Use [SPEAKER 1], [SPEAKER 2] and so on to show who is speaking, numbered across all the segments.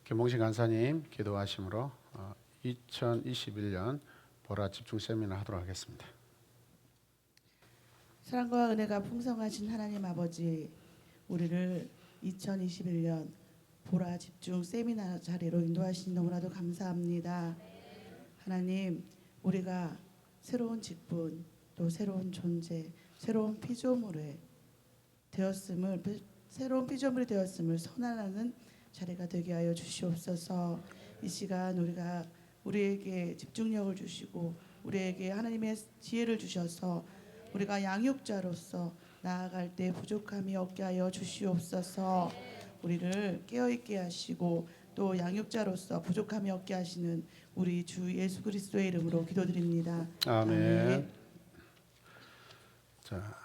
[SPEAKER 1] 김봉신 간사님 기도하심으로 2021년 보라 집중 세미나 하도록 하겠습니다.
[SPEAKER 2] 사랑과 은혜가 풍성하신 하나님 아버지, 우리를 2021년 보라 집중 세미나 자리로 인도하신 너무나도 감사합니다. 하나님, 우리가 새로운 직분, 또 새로운 존재, 새로운 피조물이 되었음을 선언하는 자리가 되게 하여 주시옵소서. 이 시간 우리에게 집중력을 주시고 우리에게 하나님의 지혜를 주셔서 우리가 양육자로서 나아갈 때 부족함이 없게 하여 주시옵소서. 우리를 깨어있게 하시고 또 양육자로서 부족함이 없게 하시는 우리 주 예수 그리스도의 이름으로 기도드립니다.
[SPEAKER 1] 아멘. 자,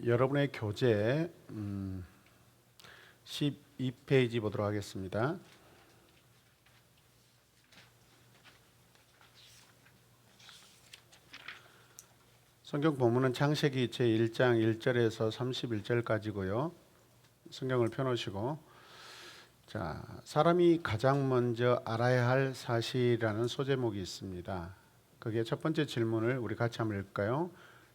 [SPEAKER 1] 여러분의 교재 12페이지 보도록 하겠습니다. 성경 본문은 창세기 제1장 1절에서 31절까지고요. 성경을 펴놓으시고, 자, 사람이 가장 먼저 알아야 할 사실이라는 소제목이 있습니다. 그게 첫 번째 질문을 우리 같이 한번 읽을까요?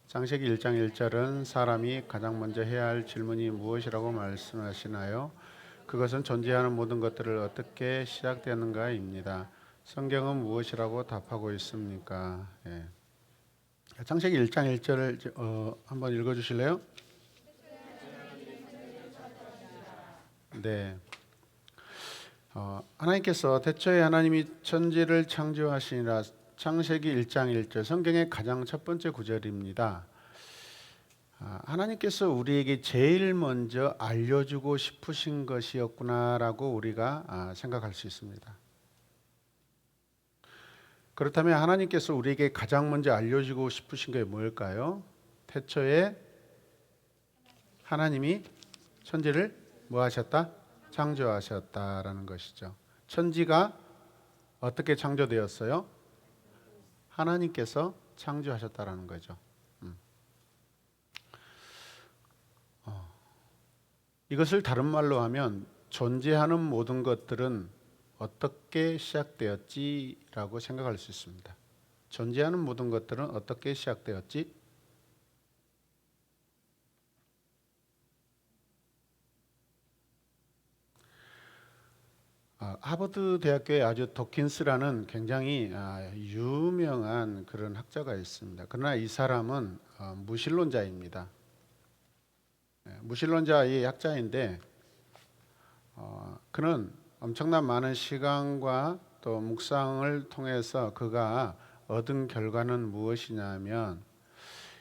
[SPEAKER 1] 창세기 1장 1절은 사람이 가장 먼저 해야 할 질문이 무엇이라고 말씀하시나요? 그것은 존재하는 모든 것들을 어떻게 시작되었는가입니다. 성경은 무엇이라고 답하고 있습니까? 예. 창세기 1장 1절을 한번 읽어주실래요? 네. 하나님께서 태초에 하나님이 천지를 창조하시니라. 창세기 1장 1절 성경의 가장 첫 번째 구절입니다. 하나님께서 우리에게 제일 먼저 알려주고 싶으신 것이었구나라고 우리가 생각할 수 있습니다. 그렇다면 하나님께서 우리에게 가장 먼저 알려주고 싶으신 게 뭘까요? 태초에 하나님이 천지를 뭐 하셨다? 창조하셨다라는 것이죠. 천지가 어떻게 창조되었어요? 하나님께서 창조하셨다라는 거죠. 이것을 다른 말로 하면 존재하는 모든 것들은 어떻게 시작되었지라고 생각할 수 있습니다. 존재하는 모든 것들은 어떻게 시작되었지? 하버드 대학교에 아주 도킨스라는 굉장히 유명한 그런 학자가 있습니다. 그러나 이 사람은 무신론자입니다. 무신론자의 학자인데 그는 엄청난 많은 시간과 또 묵상을 통해서 그가 얻은 결과는 무엇이냐면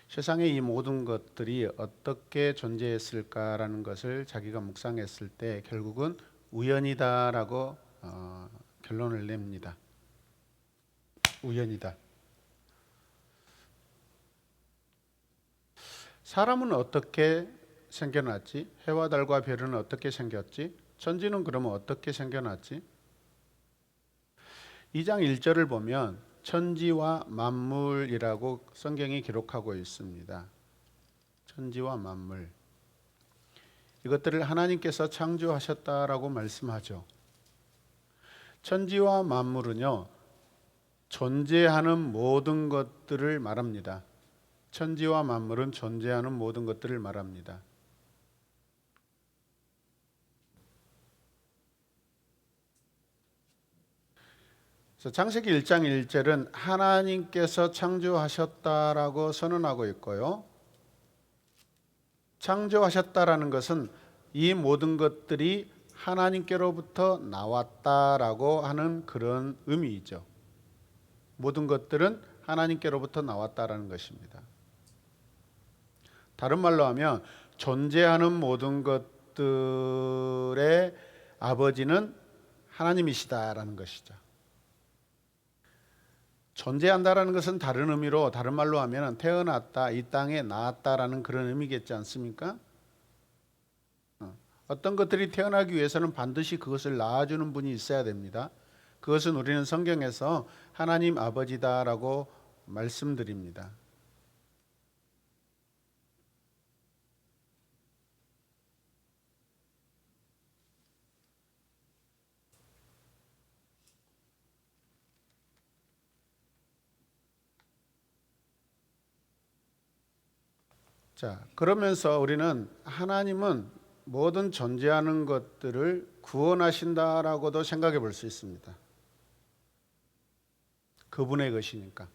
[SPEAKER 1] 세상의 이 모든 것들이 어떻게 존재했을까라는 것을 자기가 묵상했을 때 결국은 우연이다라고 결론을 냅니다. 우연이다. 사람은 어떻게 생겨났지? 해와 달과 별은 어떻게 생겼지? 천지는 그러면 어떻게 생겨났지? 2장 1절을 보면 천지와 만물이라고 성경이 기록하고 있습니다. 천지와 만물. 이것들을 하나님께서 창조하셨다라고 말씀하죠. 천지와 만물은요, 존재하는 모든 것들을 말합니다. 천지와 만물은 존재하는 모든 것들을 말합니다. 창세기 1장 1절은 하나님께서 창조하셨다라고 선언하고 있고요. 창조하셨다라는 것은 이 모든 것들이 하나님께로부터 나왔다라고 하는 그런 의미이죠. 모든 것들은 하나님께로부터 나왔다라는 것입니다. 다른 말로 하면 존재하는 모든 것들의 아버지는 하나님이시다라는 것이죠. 존재한다라는 것은 다른 의미로 다른 말로 하면 태어났다, 이 땅에 나왔다라는 그런 의미겠지 않습니까? 어떤 것들이 태어나기 위해서는 반드시 그것을 낳아주는 분이 있어야 됩니다. 그것은 우리는 성경에서 하나님 아버지다라고 말씀드립니다. 자, 그러면서 우리는 하나님은 모든 존재하는 것들을 구원하신다라고도 생각해 볼 수 있습니다. 그분의 것이니까.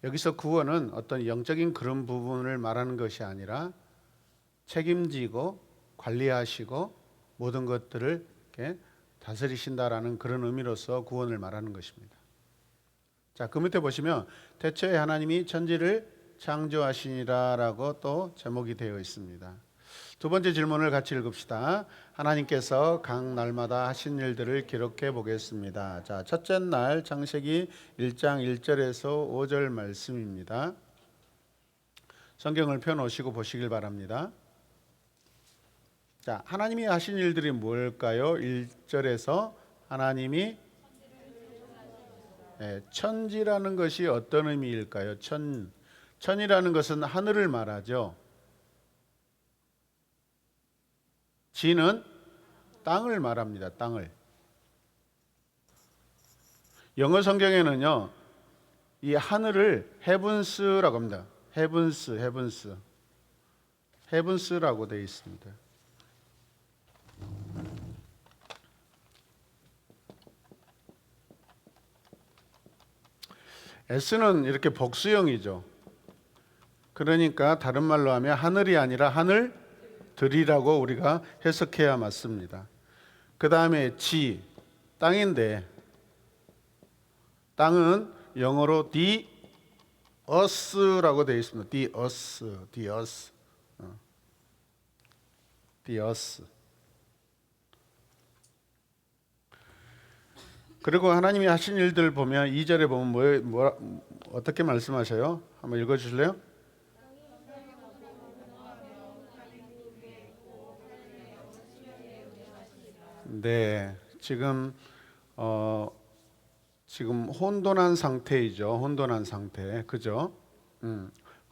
[SPEAKER 1] 여기서 구원은 어떤 영적인 그런 부분을 말하는 것이 아니라 책임지고 관리하시고 모든 것들을 이렇게 다스리신다라는 그런 의미로서 구원을 말하는 것입니다. 자, 그 밑에 보시면 태초에 하나님이 천지를 창조하시니라라고 또 제목이 되어 있습니다. 두 번째 질문을 같이 읽읍시다. 하나님께서 각 날마다 하신 일들을 기록해 보겠습니다. 자, 첫째 날 창세기 1장 1절에서 5절 말씀입니다. 성경을 펴 놓으시고 보시길 바랍니다. 자, 하나님이 하신 일들이 뭘까요? 1절에서 하나님이 천지라는 것이 어떤 의미일까요? 천이라는 것은 하늘을 말하죠. 지는 땅을 말합니다. 땅을. 영어 성경에는요, 이 하늘을 헤븐스라고 합니다. 헤븐스라고 되어 있습니다. S는 이렇게 복수형이죠. 그러니까 다른 말로 하면 하늘이 아니라 하늘들이라고 우리가 해석해야 맞습니다. 그 다음에 지, 땅인데 땅은 영어로 the earth라고 되어 있습니다. the earth. 그리고 하나님이 하신 일들 보면 2절에 보면 어떻게 말씀하셔요? 한번 읽어 주실래요? 네, 지금 혼돈한 상태이죠. 혼돈한 상태, 그죠?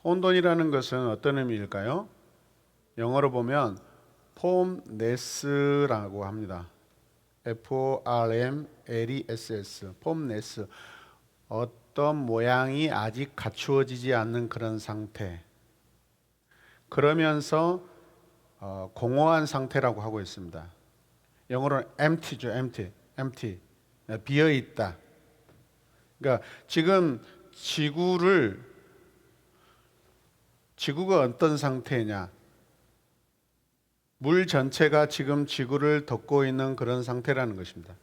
[SPEAKER 1] 혼돈이라는 것은 어떤 의미일까요? 영어로 보면 폼네스라고 합니다. formless, 폼네스. 어떤 모양이 아직 갖추어지지 않는 그런 상태. 그러면서 공허한 상태라고 하고 있습니다. 영어로는 empty죠, empty. 비어 있다. 그러니까 지금 지구가 어떤 상태냐? 물 전체가 지금 지구를 덮고 있는 그런 상태라는 것입니다.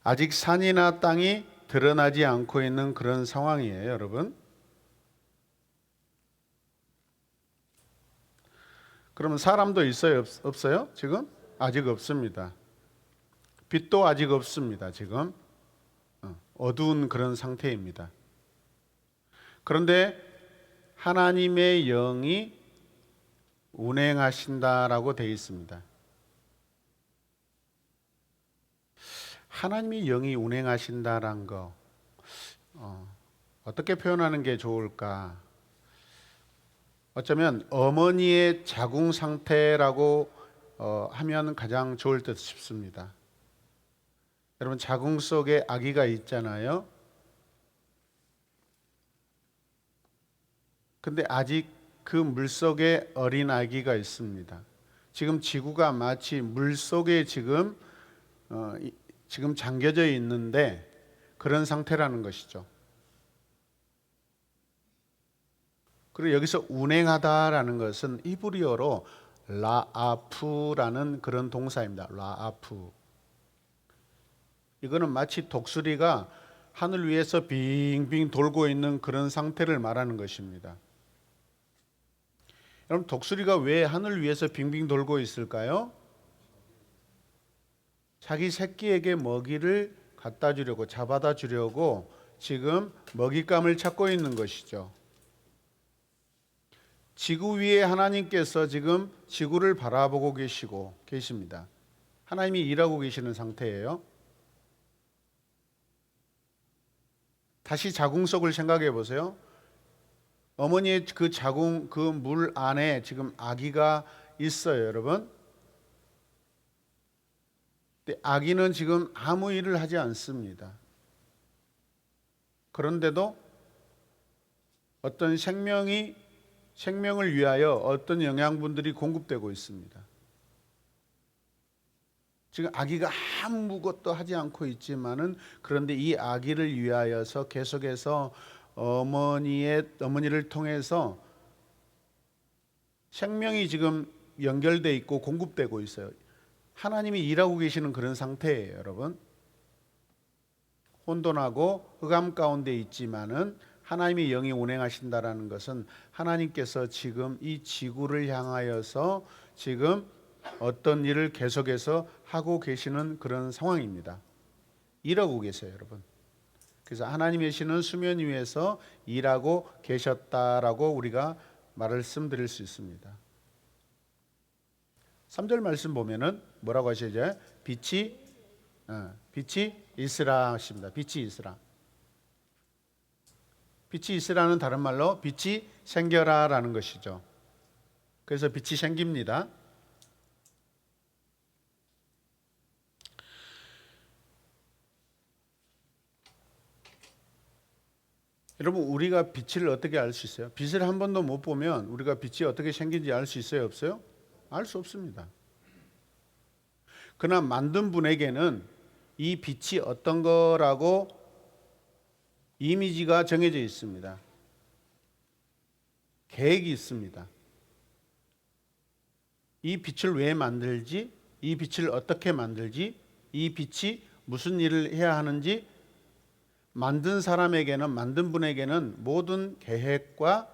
[SPEAKER 1] 아직 산이나 땅이 드러나지 않고 있는 그런 상황이에요, 여러분. 그러면 사람도 있어요, 없어요? 지금? 아직 없습니다. 빛도 아직 없습니다, 지금. 어두운 그런 상태입니다. 그런데 하나님의 영이 운행하신다라고 되어 있습니다. 하나님의 영이 운행하신다란 거 어떻게 표현하는 게 좋을까? 어쩌면 어머니의 자궁 상태라고 하면 가장 좋을 듯 싶습니다. 여러분, 자궁 속에 아기가 있잖아요. 근데 아직 그 물속에 어린 아기가 있습니다. 지금 지구가 마치 물속에 지금 잠겨져 있는데 그런 상태라는 것이죠. 그리고 여기서 운행하다라는 것은 이브리어로 라아프라는 그런 동사입니다. 라아프. 이거는 마치 독수리가 하늘 위에서 빙빙 돌고 있는 그런 상태를 말하는 것입니다. 여러분, 독수리가 왜 하늘 위에서 빙빙 돌고 있을까요? 자기 새끼에게 먹이를 갖다 주려고, 잡아다 주려고 지금 먹잇감을 찾고 있는 것이죠. 지구 위에 하나님께서 지금 지구를 바라보고 계십니다. 하나님이 일하고 계시는 상태예요. 다시 자궁 속을 생각해 보세요. 어머니의 그 자궁, 그 물 안에 지금 아기가 있어요, 여러분. 근데 아기는 지금 아무 일을 하지 않습니다. 그런데도 어떤 생명을 위하여 어떤 영양분들이 공급되고 있습니다. 지금 아기가 아무것도 하지 않고 있지만은 그런데 이 아기를 위하여서 계속해서 어머니를 통해서 생명이 지금 연결돼 있고 공급되고 있어요. 하나님이 일하고 계시는 그런 상태예요, 여러분. 혼돈하고 흑암 가운데 있지만은 하나님의 영이 운행하신다라는 것은 하나님께서 지금 이 지구를 향하여서 지금 어떤 일을 계속해서 하고 계시는 그런 상황입니다. 일하고 계세요, 여러분. 그래서 하나님의 신은 수면 위에서 일하고 계셨다라고 우리가 말씀드릴 수 있습니다. 3절 말씀 보면은 뭐라고 하시죠? 빛이 있으라 하십니다. 빛이 있으라. 빛이 있으라는 다른 말로 빛이 생겨라라는 것이죠. 그래서 빛이 생깁니다. 여러분, 우리가 빛을 어떻게 알 수 있어요? 빛을 한 번도 못 보면 우리가 빛이 어떻게 생긴지 알 수 있어요? 없어요? 알 수 없습니다. 그러나 만든 분에게는 이 빛이 어떤 거라고 이미지가 정해져 있습니다. 계획이 있습니다. 이 빛을 왜 만들지? 이 빛을 어떻게 만들지? 이 빛이 무슨 일을 해야 하는지 만든 사람에게는, 만든 분에게는 모든 계획과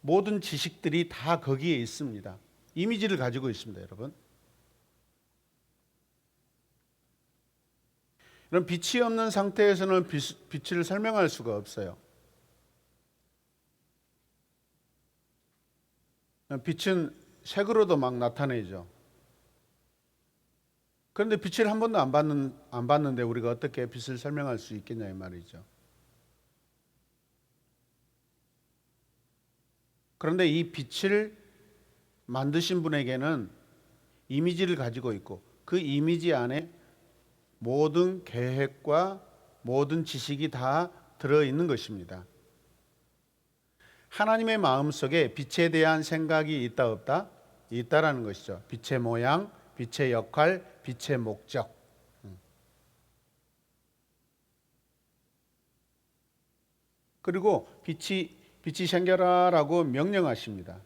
[SPEAKER 1] 모든 지식들이 다 거기에 있습니다. 이미지를 가지고 있습니다, 여러분. 그럼 빛이 없는 상태에서는 빛을 설명할 수가 없어요. 빛은 색으로도 막 나타내죠. 그런데 빛을 한 번도 안 봤는데 우리가 어떻게 빛을 설명할 수 있겠냐 이 말이죠. 그런데 이 빛을 만드신 분에게는 이미지를 가지고 있고 그 이미지 안에 모든 계획과 모든 지식이 다 들어있는 것입니다. 하나님의 마음속에 빛에 대한 생각이 있다 없다? 있다라는 것이죠. 빛의 모양, 빛의 역할, 빛의 목적. 그리고 빛이 생겨라라고 명령하십니다.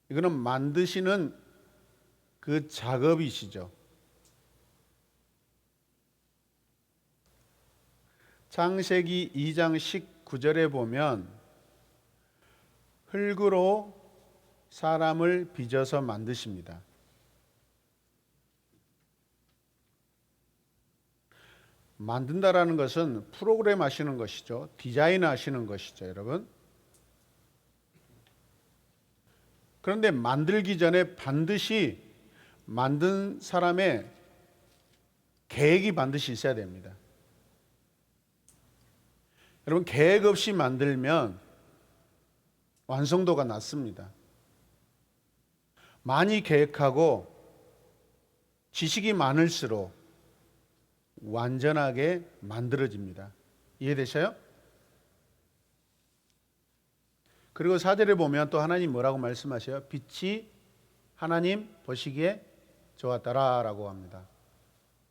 [SPEAKER 1] 이거는 만드시는 그 작업이시죠. 창세기 2장 19절에 보면 흙으로 사람을 빚어서 만드십니다. 만든다라는 것은 프로그램 하시는 것이죠. 디자인 하시는 것이죠, 여러분. 그런데 만들기 전에 반드시 만든 사람의 계획이 반드시 있어야 됩니다. 여러분, 계획 없이 만들면 완성도가 낮습니다. 많이 계획하고 지식이 많을수록 완전하게 만들어집니다. 이해되셔요? 그리고 4절에 보면 또 하나님 뭐라고 말씀하셔요? 빛이 하나님 보시기에 좋았더라라고 합니다.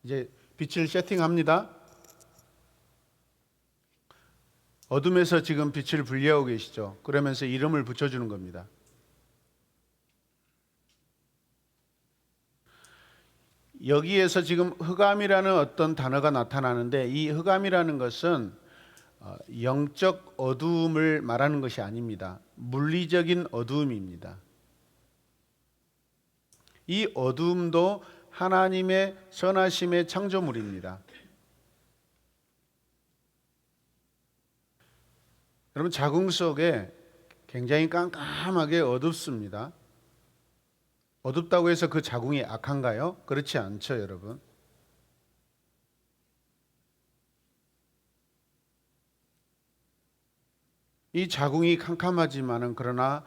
[SPEAKER 1] 이제 빛을 세팅합니다. 어둠에서 지금 빛을 분리하고 계시죠. 그러면서 이름을 붙여주는 겁니다. 여기에서 지금 흑암이라는 어떤 단어가 나타나는데 이 흑암이라는 것은 영적 어두움을 말하는 것이 아닙니다. 물리적인 어두움입니다. 이 어두움도 하나님의 선하심의 창조물입니다. 여러분, 자궁 속에 굉장히 깜깜하게 어둡습니다. 어둡다고 해서 그 자궁이 악한가요? 그렇지 않죠, 여러분. 이 자궁이 캄캄하지만은 그러나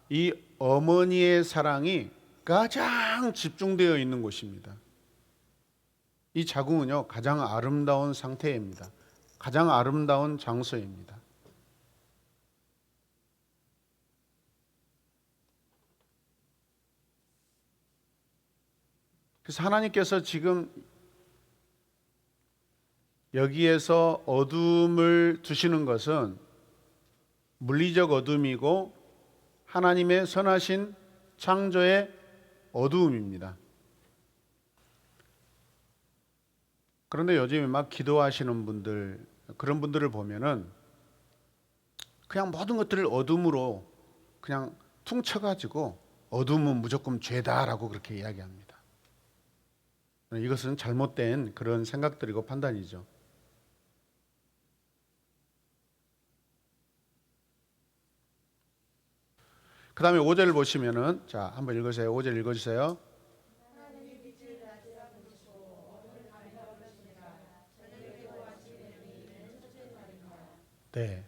[SPEAKER 1] 이 어머니의 사랑이 가장 집중되어 있는 곳입니다. 이 자궁은요 가장 아름다운 상태입니다. 가장 아름다운 장소입니다. 그래서 하나님께서 지금 여기에서 어둠을 두시는 것은 물리적 어둠이고 하나님의 선하신 창조의 어두움입니다. 그런데 요즘에 막 기도하시는 분들, 그런 분들을 보면은 그냥 모든 것들을 어둠으로 그냥 퉁쳐가지고 어둠은 무조건 죄다라고 그렇게 이야기합니다. 이것은 잘못된 그런 생각들이고 판단이죠. 그 다음에 5절을 보시면은, 자, 한번 읽으세요. 5절 읽어주세요. 네.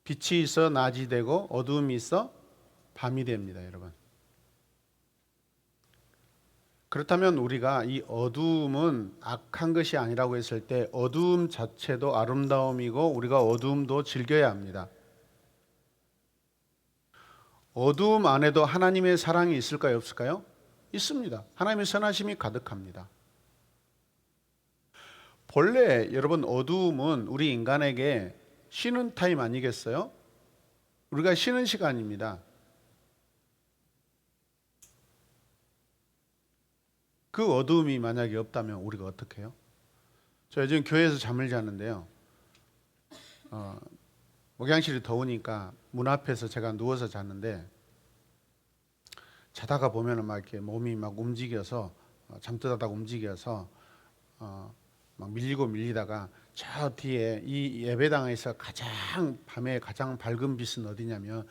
[SPEAKER 1] 빛이 있어 낮이 되고 어두움이 있어 밤이 됩니다, 여러분. 그렇다면 우리가 이 어두움은 악한 것이 아니라고 했을 때 어두움 자체도 아름다움이고 우리가 어두움도 즐겨야 합니다. 어두움 안에도 하나님의 사랑이 있을까요, 없을까요? 있습니다. 하나님의 선하심이 가득합니다. 본래 여러분 어두움은 우리 인간에게 쉬는 타임 아니겠어요? 우리가 쉬는 시간입니다. 그 어두움이 만약에 없다면 우리가 어떻게 해요? 저 요즘 교회에서 잠을 자는데요. 목양실이 더우니까 문 앞에서 제가 누워서 자는데 자다가 보면은 막 이렇게 몸이 막 움직여서 잠들다가 움직여서 막 밀리다가 저 뒤에 이 예배당에서 밤에 가장 밝은 빛은 어디냐면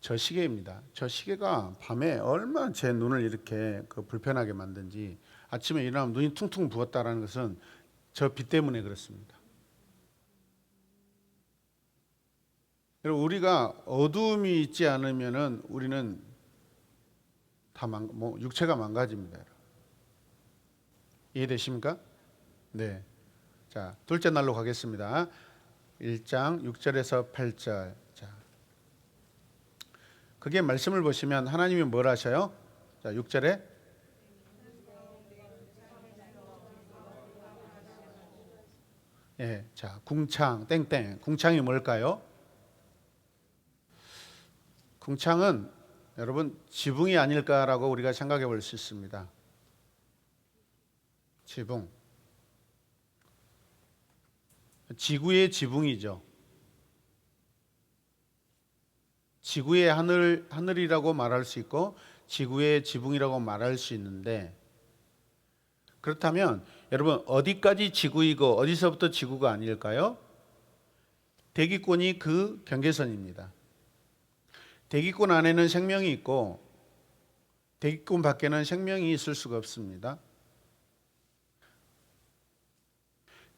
[SPEAKER 1] 저 시계입니다. 저 시계가 밤에 얼마나 제 눈을 이렇게 불편하게 만든지 아침에 일어나면 눈이 퉁퉁 부었다라는 것은 저 빛 때문에 그렇습니다. 여러분 우리가 어두움이 있지 않으면은 우리는 다 육체가 망가집니다. 이해되십니까? 네. 자, 둘째 날로 가겠습니다. 1장 6절에서 8절. 자. 그게 말씀을 보시면 하나님이 뭘 하셔요? 자, 6절에 예, 자, 궁창 땡땡. 궁창이 뭘까요? 궁창은 여러분 지붕이 아닐까라고 우리가 생각해 볼 수 있습니다. 지붕. 지구의 지붕이죠. 지구의 하늘이라고 말할 수 있고 지구의 지붕이라고 말할 수 있는데 그렇다면 여러분 어디까지 지구이고 어디서부터 지구가 아닐까요? 대기권이 그 경계선입니다. 대기권 안에는 생명이 있고 대기권 밖에는 생명이 있을 수가 없습니다.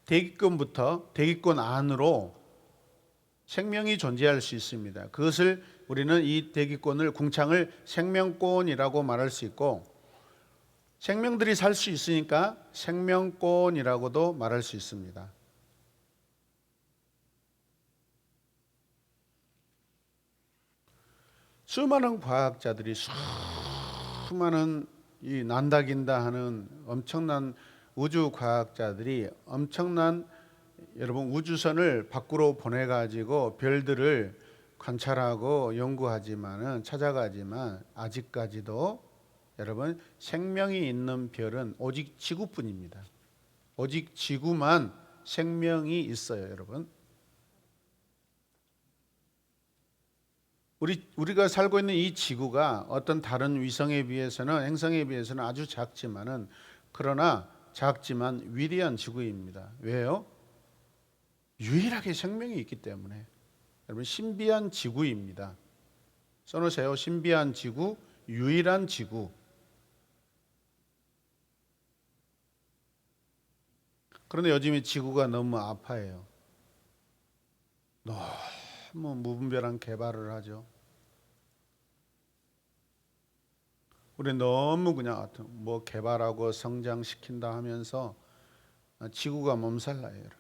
[SPEAKER 1] 대기권부터 대기권 안으로 생명이 존재할 수 있습니다. 그것을 우리는 이 대기권을 궁창을 생명권이라고 말할 수 있고 생명들이 살 수 있으니까 생명권이라고도 말할 수 있습니다. 수많은 과학자들이 수많은 이 난다긴다 하는 엄청난 우주 과학자들이 엄청난 여러분 우주선을 밖으로 보내 가지고 별들을 관찰하고 연구하지만은 찾아가지만 아직까지도 여러분 생명이 있는 별은 오직 지구뿐입니다. 오직 지구만 생명이 있어요, 여러분. 우리가 살고 있는 이 지구가 어떤 다른 위성에 비해서는 행성에 비해서는 아주 작지만은 그러나 작지만 위대한 지구입니다. 왜요? 유일하게 생명이 있기 때문에. 여러분 신비한 지구입니다. 써놓으세요. 신비한 지구, 유일한 지구. 그런데 요즘에 지구가 너무 아파해요. 너무 무분별한 개발을 하죠. 우리 너무 그냥 뭐 개발하고 성장시킨다 하면서 지구가 몸살나요, 여러분.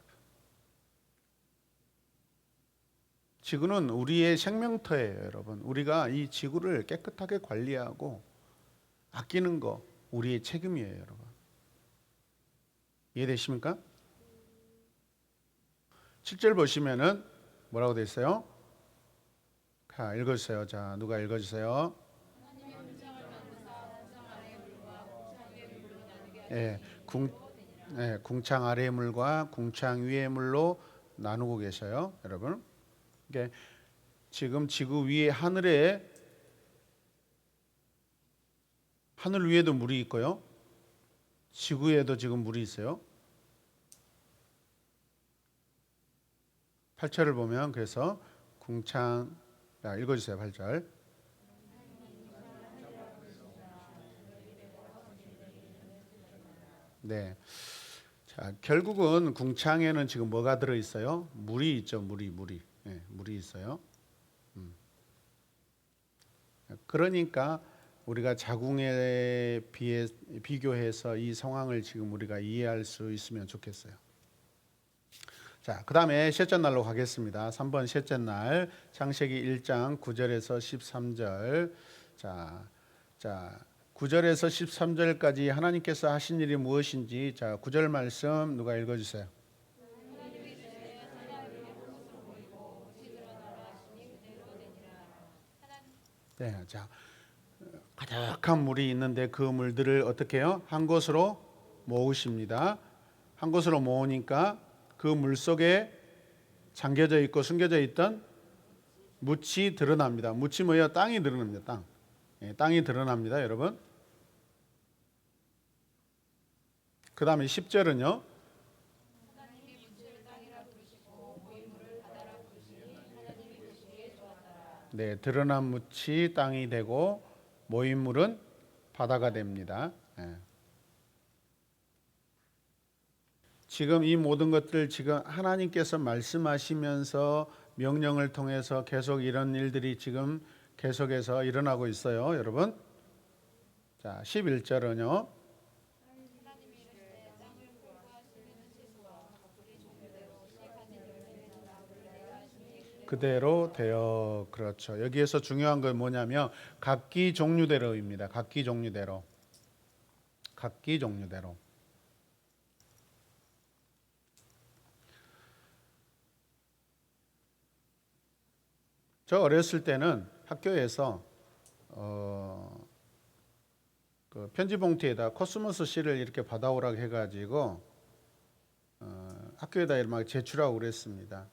[SPEAKER 1] 지구는 우리의 생명터예요, 여러분. 우리가 이 지구를 깨끗하게 관리하고 아끼는 거 우리의 책임이에요, 여러분. 이해되십니까? 7절 보시면은 뭐라고 돼 있어요? 자, 읽어주세요. 자, 누가 읽어주세요? 예, 궁창 아래의 물과 궁창 위의 물로 나누고 계셔요, 여러분. 이게 지금 지구 위에 하늘 위에도 물이 있고요. 지구에도 지금 물이 있어요. 8절을 보면 그래서 궁창, 자, 읽어주세요. 8절. 네. 자, 결국은 궁창에는 지금 뭐가 들어 있어요? 물이 있죠. 물이. 네, 물이 있어요. 그러니까 우리가 자궁에 비교해서 이 상황을 지금 우리가 이해할 수 있으면 좋겠어요. 자, 그 다음에 셋째 날로 가겠습니다. 3번 셋째 날, 창세기 1장 9절에서 13절. 자, 9절에서 13절까지 하나님께서 하신 일이 무엇인지, 자, 9절 말씀 누가 읽어주세요. 네, 자, 가득한 물이 있는데 그 물들을 어떻게 해요? 한 곳으로 모으십니다. 한 곳으로 모으니까 그 물 속에 잠겨져 있고 숨겨져 있던 묻이 드러납니다. 묻이 뭐예요? 땅이 드러납니다. 땅. 예, 땅이 드러납니다, 여러분. 그 다음에 10절은요. 네, 드러난 묻이 땅이 되고 모인 물은 바다가 됩니다. 예. 지금 이 모든 것들 지금 하나님께서 말씀하시면서 명령을 통해서 계속 이런 일들이 지금 계속해서 일어나고 있어요, 여러분. 자, 11절은요. 그대로 되어, 그렇죠. 여기에서 중요한 건 뭐냐면 각기 종류대로입니다. 각기 종류대로. 저 어렸을 때는 학교에서 그 편지 봉투에다 코스모스 씨를 이렇게 받아오라고 해가지고 학교에다 막 제출하고 그랬습니다.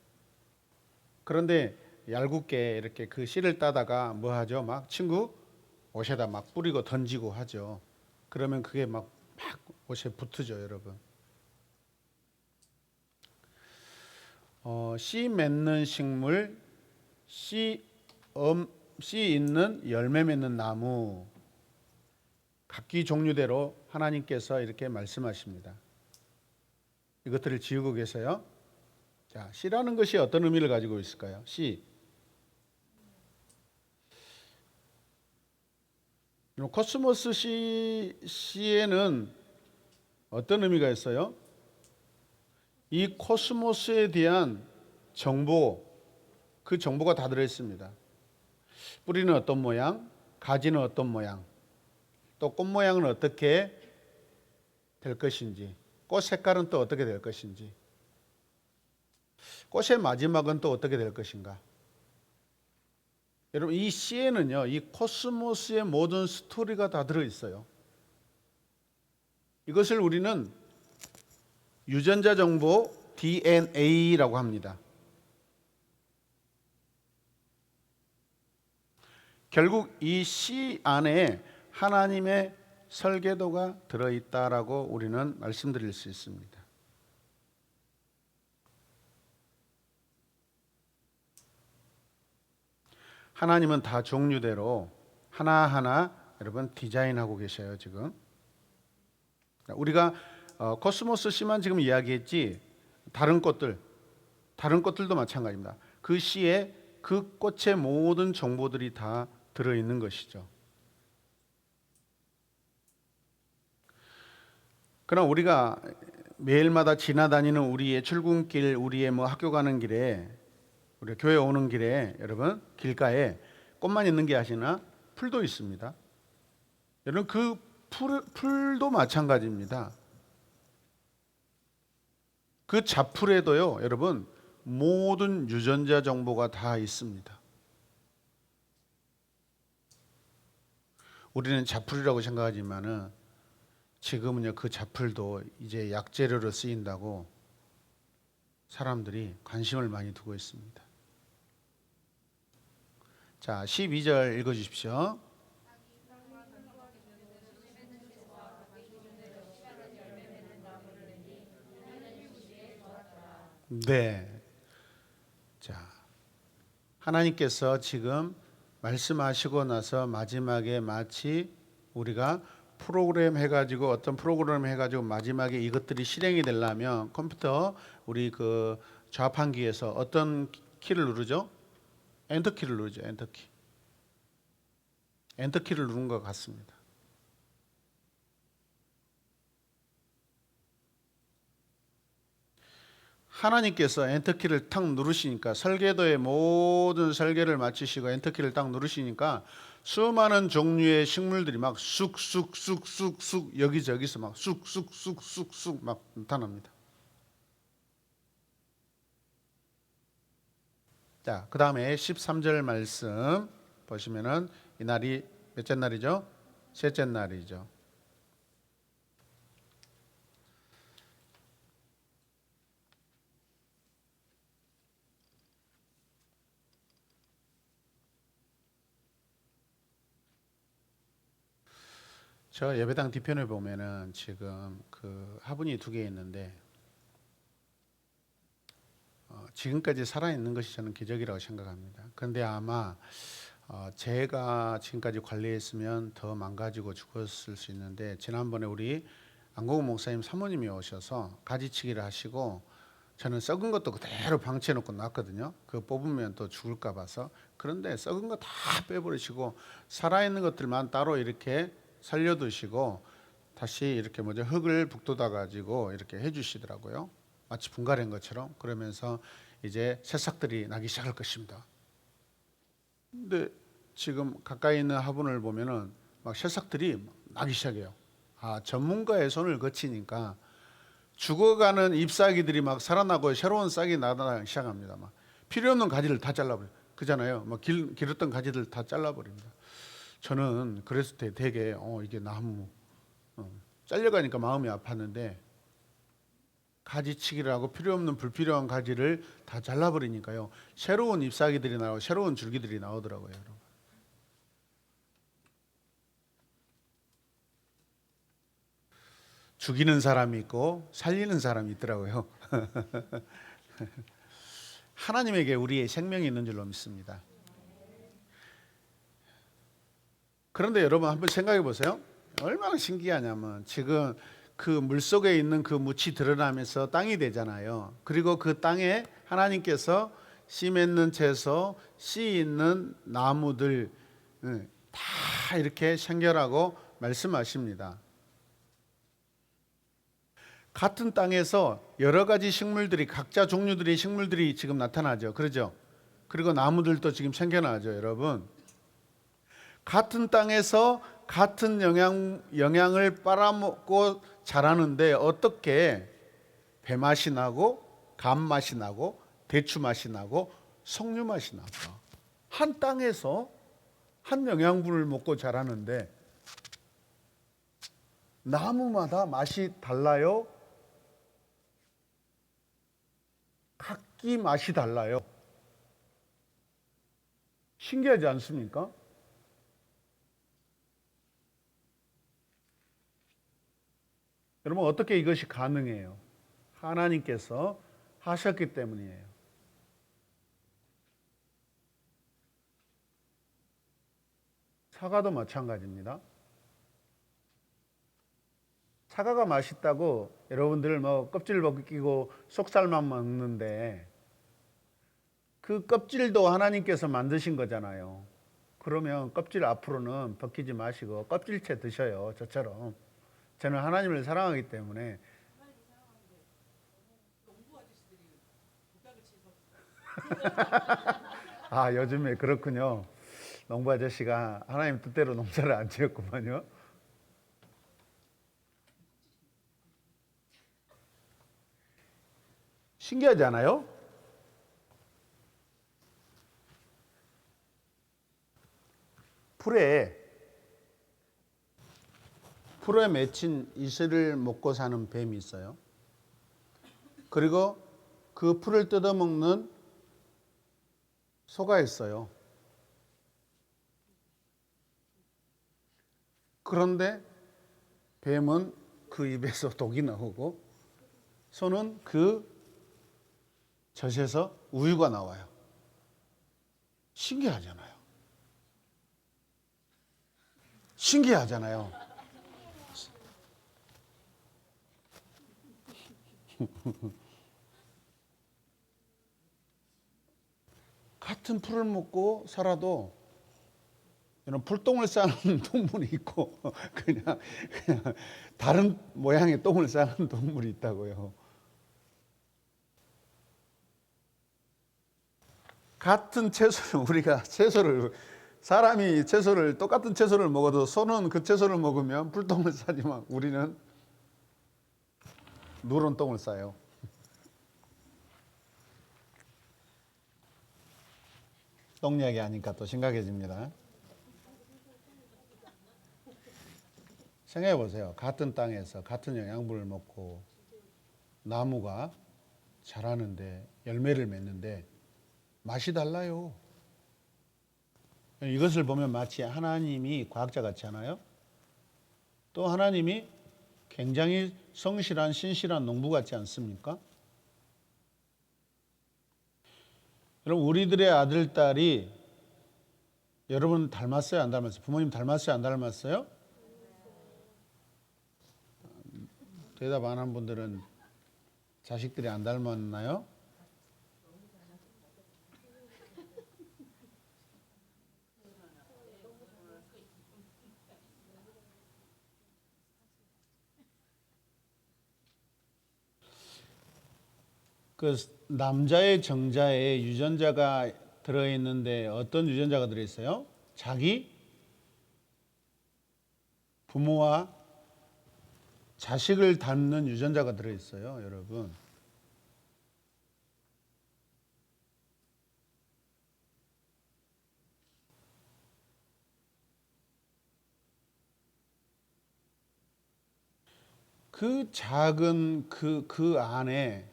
[SPEAKER 1] 그런데 얄궂게 이렇게 그 씨를 따다가 뭐 하죠? 막 친구 옷에다 막 뿌리고 던지고 하죠. 그러면 그게 막 옷에 붙으죠, 여러분. 씨 맺는 식물, 씨 있는 열매 맺는 나무, 각기 종류대로 하나님께서 이렇게 말씀하십니다. 이것들을 지우고 계세요. 자, 씨라는 것이 어떤 의미를 가지고 있을까요? 씨. 코스모스 씨에는 어떤 의미가 있어요? 이 코스모스에 대한 정보, 그 정보가 다 들어있습니다. 뿌리는 어떤 모양, 가지는 어떤 모양, 또 꽃 모양은 어떻게 될 것인지, 꽃 색깔은 또 어떻게 될 것인지, 꽃의 마지막은 또 어떻게 될 것인가. 여러분, 이 씨에는요, 이 코스모스의 모든 스토리가 다 들어있어요. 이것을 우리는 유전자 정보 DNA라고 합니다. 결국 이 씨 안에 하나님의 설계도가 들어있다라고 우리는 말씀드릴 수 있습니다. 하나님은 다 종류대로 하나하나 여러분 디자인하고 계셔요, 지금. 우리가 코스모스 씨만 지금 이야기했지 다른 꽃들도 마찬가지입니다. 그 씨에 그 꽃의 모든 정보들이 다 들어있는 것이죠. 그러나 우리가 매일마다 지나다니는 우리의 출근길, 우리의 뭐 학교 가는 길에, 우리 교회 오는 길에 여러분 길가에 꽃만 있는 게 아니라 풀도 있습니다. 여러분 그 풀도 마찬가지입니다. 그 잡풀에도요, 여러분 모든 유전자 정보가 다 있습니다. 우리는 잡풀이라고 생각하지만은 지금은요 그 잡풀도 이제 약재료로 쓰인다고 사람들이 관심을 많이 두고 있습니다. 자, 12절 읽어 주십시오. 네. 자, 하나님께서 지금 말씀하시고 나서 마지막에 마치 우리가 프로그램 해가지고 어떤 프로그램 해가지고 마지막에 이것들이 실행이 되려면 컴퓨터 우리 그 좌판기에서 어떤 키를 누르죠? 엔터 키를 누르죠. 엔터 키. 엔터 키를 누른 것 같습니다. 하나님께서 엔터키를 탁 누르시니까 설계도의 모든 설계를 마치시고 엔터키를 딱 누르시니까 수많은 종류의 식물들이 막 쑥쑥쑥쑥쑥 여기저기서 막 쑥쑥쑥쑥쑥 막 나타납니다. 자, 그 다음에 13절 말씀 보시면은 이 날이 몇째 날이죠? 셋째 날이죠. 저 예배당 뒤편에 보면은 지금 그 화분이 두 개 있는데 지금까지 살아 있는 것이 저는 기적이라고 생각합니다. 그런데 아마 제가 지금까지 관리했으면 더 망가지고 죽었을 수 있는데 지난번에 우리 안고은 목사님 사모님이 오셔서 가지치기를 하시고 저는 썩은 것도 그대로 방치해 놓고 놨거든요. 그거 뽑으면 또 죽을까 봐서. 그런데 썩은 거 다 빼버리시고 살아있는 것들만 따로 이렇게 살려두시고 다시 이렇게 흙을 북돋아 가지고 이렇게 해주시더라고요. 마치 분갈이한 것처럼. 그러면서 이제 새싹들이 나기 시작할 것입니다. 근데 지금 가까이 있는 화분을 보면은 막 새싹들이 나기 시작해요. 아, 전문가의 손을 거치니까 죽어가는 잎사귀들이 막 살아나고 새로운 싹이 나기 시작합니다. 막 필요 없는 가지를 다 잘라버려요. 그잖아요. 막 길었던 가지들 다 잘라버립니다. 저는 그랬을 때 되게 이게 나무 잘려가니까 마음이 아팠는데 가지치기를 하고 필요 없는 불필요한 가지를 다 잘라버리니까요. 새로운 잎사귀들이 나오고 새로운 줄기들이 나오더라고요. 여러분. 죽이는 사람이 있고 살리는 사람이 있더라고요. 하나님에게 우리의 생명이 있는 줄로 믿습니다. 그런데 여러분 한번 생각해 보세요. 얼마나 신기하냐면 지금 그 물속에 있는 그 묻이 드러나면서 땅이 되잖아요. 그리고 그 땅에 하나님께서 씨 맺는 채소, 씨 있는 나무들 다 이렇게 생겨라고 말씀하십니다. 같은 땅에서 여러 가지 식물들이 각자 종류들의 식물들이 지금 나타나죠. 그러죠? 그리고 나무들도 지금 생겨나죠, 여러분. 같은 땅에서 같은 영양을 빨아먹고 자라는데 어떻게 배 맛이 나고 감 맛이 나고 대추 맛이 나고 석류 맛이 나고 한 땅에서 한 영양분을 먹고 자라는데 나무마다 맛이 달라요. 각기 맛이 달라요. 신기하지 않습니까? 여러분 어떻게 이것이 가능해요? 하나님께서 하셨기 때문이에요. 사과도 마찬가지입니다. 사과가 맛있다고 여러분들 껍질 벗기고 속살만 먹는데 그 껍질도 하나님께서 만드신 거잖아요. 그러면 껍질 앞으로는 벗기지 마시고 껍질째 드셔요. 저처럼. 저는 하나님을 사랑하기 때문에. 아, 요즘에 그렇군요. 농부 아저씨가 하나님 뜻대로 농사를 안 지었구만요. 신기하지 않아요? 풀에 맺힌 이슬을 먹고 사는 뱀이 있어요. 그리고 그 풀을 뜯어먹는 소가 있어요. 그런데 뱀은 그 입에서 독이 나오고 소는 그 젖에서 우유가 나와요. 신기하잖아요. 신기하잖아요. 같은 풀을 먹고 살아도 이런 풀똥을 싸는 동물이 있고 그냥 다른 모양의 똥을 싸는 동물이 있다고요. 같은 채소를 우리가 사람이 똑같은 채소를 먹어도 소는 그 채소를 먹으면 풀똥을 싸지만 우리는 누런 똥을 싸요. 똥 이야기 하니까 또 심각해집니다. 생각해 보세요. 같은 땅에서 같은 영양분을 먹고 나무가 자라는데 열매를 맺는데 맛이 달라요. 이것을 보면 마치 하나님이 과학자 같지 않아요? 또 하나님이 굉장히 성실한 신실한 농부 같지 않습니까? 여러분, 우리들의 아들, 딸이 여러분 닮았어요? 안 닮았어요? 부모님 닮았어요? 안 닮았어요? 대답 안 한 분들은 자식들이 안 닮았나요? 그 남자의 정자에 유전자가 들어있는데 어떤 유전자가 들어있어요? 자기 부모와 자식을 닮는 유전자가 들어있어요, 여러분. 그 작은 그 안에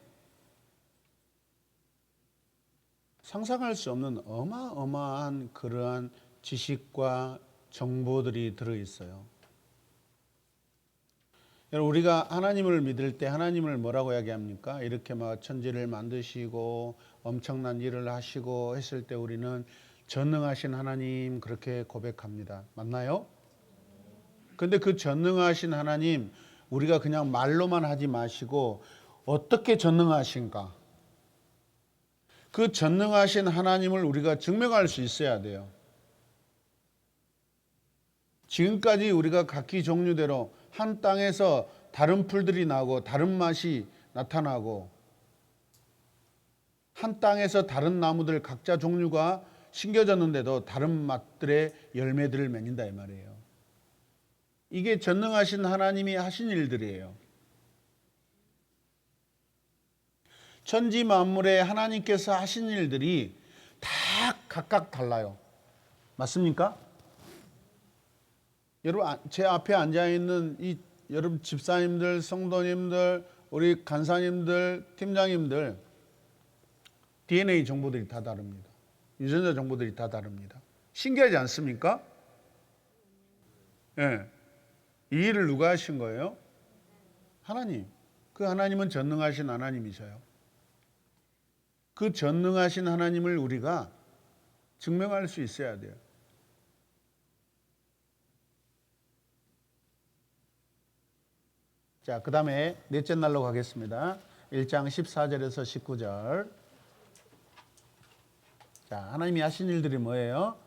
[SPEAKER 1] 상상할 수 없는 어마어마한 그러한 지식과 정보들이 들어있어요. 여러분, 우리가 하나님을 믿을 때 하나님을 뭐라고 이야기합니까? 이렇게 막 천지를 만드시고 엄청난 일을 하시고 했을 때 우리는 전능하신 하나님 그렇게 고백합니다. 맞나요? 근데 그 전능하신 하나님 우리가 그냥 말로만 하지 마시고 어떻게 전능하신가? 그 전능하신 하나님을 우리가 증명할 수 있어야 돼요. 지금까지 우리가 각기 종류대로 한 땅에서 다른 풀들이 나고 다른 맛이 나타나고 한 땅에서 다른 나무들 각자 종류가 심겨졌는데도 다른 맛들의 열매들을 맺는다 이 말이에요. 이게 전능하신 하나님이 하신 일들이에요. 천지 만물에 하나님께서 하신 일들이 다 각각 달라요. 맞습니까? 여러분, 제 앞에 앉아 있는 이 여러분 집사님들, 성도님들, 우리 간사님들, 팀장님들 DNA 정보들이 다 다릅니다. 유전자 정보들이 다 다릅니다. 신기하지 않습니까? 예. 이 일을 누가 하신 거예요? 하나님. 그 하나님은 전능하신 하나님이셔요. 그 전능하신 하나님을 우리가 증명할 수 있어야 돼요. 자, 그 다음에 넷째 날로 가겠습니다. 1장 14절에서 19절. 자, 하나님이 하신 일들이 뭐예요?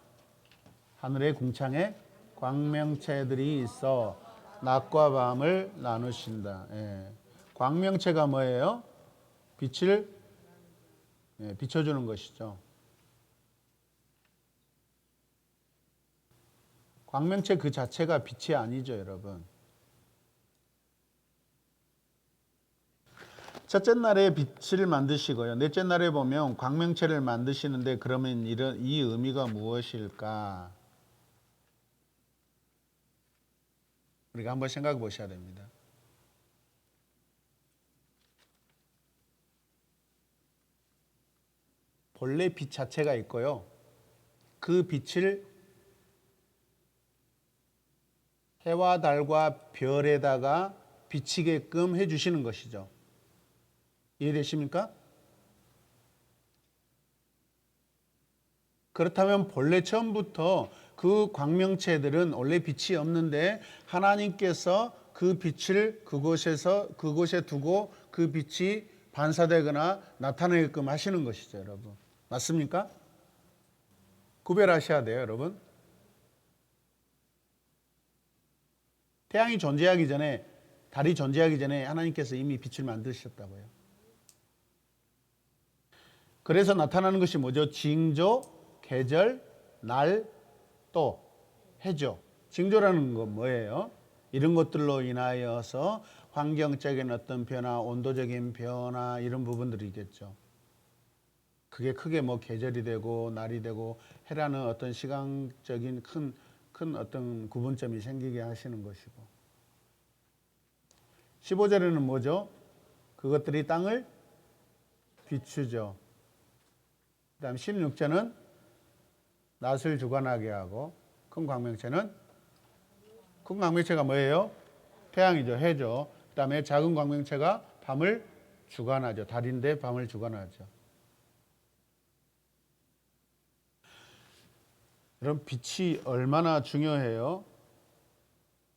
[SPEAKER 1] 하늘의 궁창에 광명체들이 있어 낮과 밤을 나누신다. 예. 광명체가 뭐예요? 빛을 비춰주는 것이죠. 광명체 그 자체가 빛이 아니죠, 여러분. 첫째 날에 빛을 만드시고요. 넷째 날에 보면 광명체를 만드시는데 그러면 이 의미가 무엇일까? 우리가 한번 생각해 보셔야 됩니다. 본래 빛 자체가 있고요. 그 빛을 해와 달과 별에다가 비치게끔 해주시는 것이죠. 이해되십니까? 그렇다면 본래 처음부터 그 광명체들은 원래 빛이 없는데 하나님께서 그 빛을 그곳에 두고 그 빛이 반사되거나 나타내게끔 하시는 것이죠, 여러분. 맞습니까? 구별하셔야 돼요, 여러분. 태양이 존재하기 전에, 달이 존재하기 전에 하나님께서 이미 빛을 만드셨다고요. 그래서 나타나는 것이 뭐죠? 징조, 계절, 날, 또 해죠. 징조라는 건 뭐예요? 이런 것들로 인하여서 환경적인 어떤 변화, 온도적인 변화 이런 부분들이겠죠. 그게 크게 뭐 계절이 되고 날이 되고 해라는 어떤 시간적인 큰 어떤 구분점이 생기게 하시는 것이고 15절에는 뭐죠? 그것들이 땅을 비추죠. 그 다음 16절은 낫을 주관하게 하고 큰 광명체가 뭐예요? 태양이죠. 해죠. 그 다음에 작은 광명체가 밤을 주관하죠. 달인데 밤을 주관하죠. 여러분 빛이 얼마나 중요해요?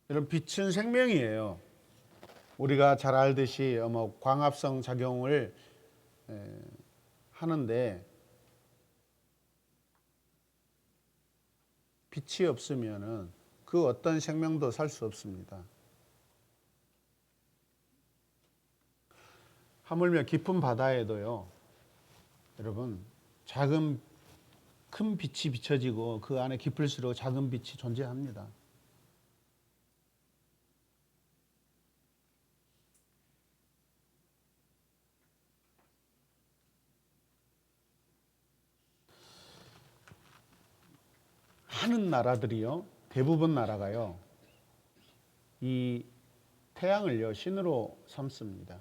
[SPEAKER 1] 여러분 빛은 생명이에요. 우리가 잘 알듯이 광합성 작용을 하는데 빛이 없으면은 그 어떤 생명도 살 수 없습니다. 하물며 깊은 바다에도요, 여러분, 큰 빛이 비춰지고 그 안에 깊을수록 작은 빛이 존재합니다. 많은 나라들이요, 대부분 나라가요, 이 태양을요, 신으로 삼습니다.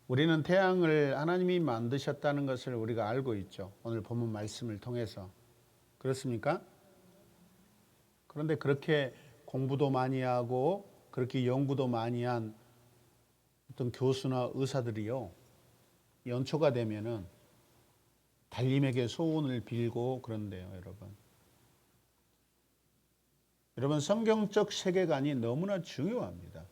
[SPEAKER 1] 우리는 태양을 하나님이 만드셨다는 것을 우리가 알고 있죠. 오늘 본문 말씀을 통해서. 그렇습니까? 그런데 그렇게 공부도 많이 하고 그렇게 연구도 많이 한 어떤 교수나 의사들이요, 연초가 되면은 달님에게 소원을 빌고 그런대요, 여러분. 여러분, 성경적 세계관이 너무나 중요합니다.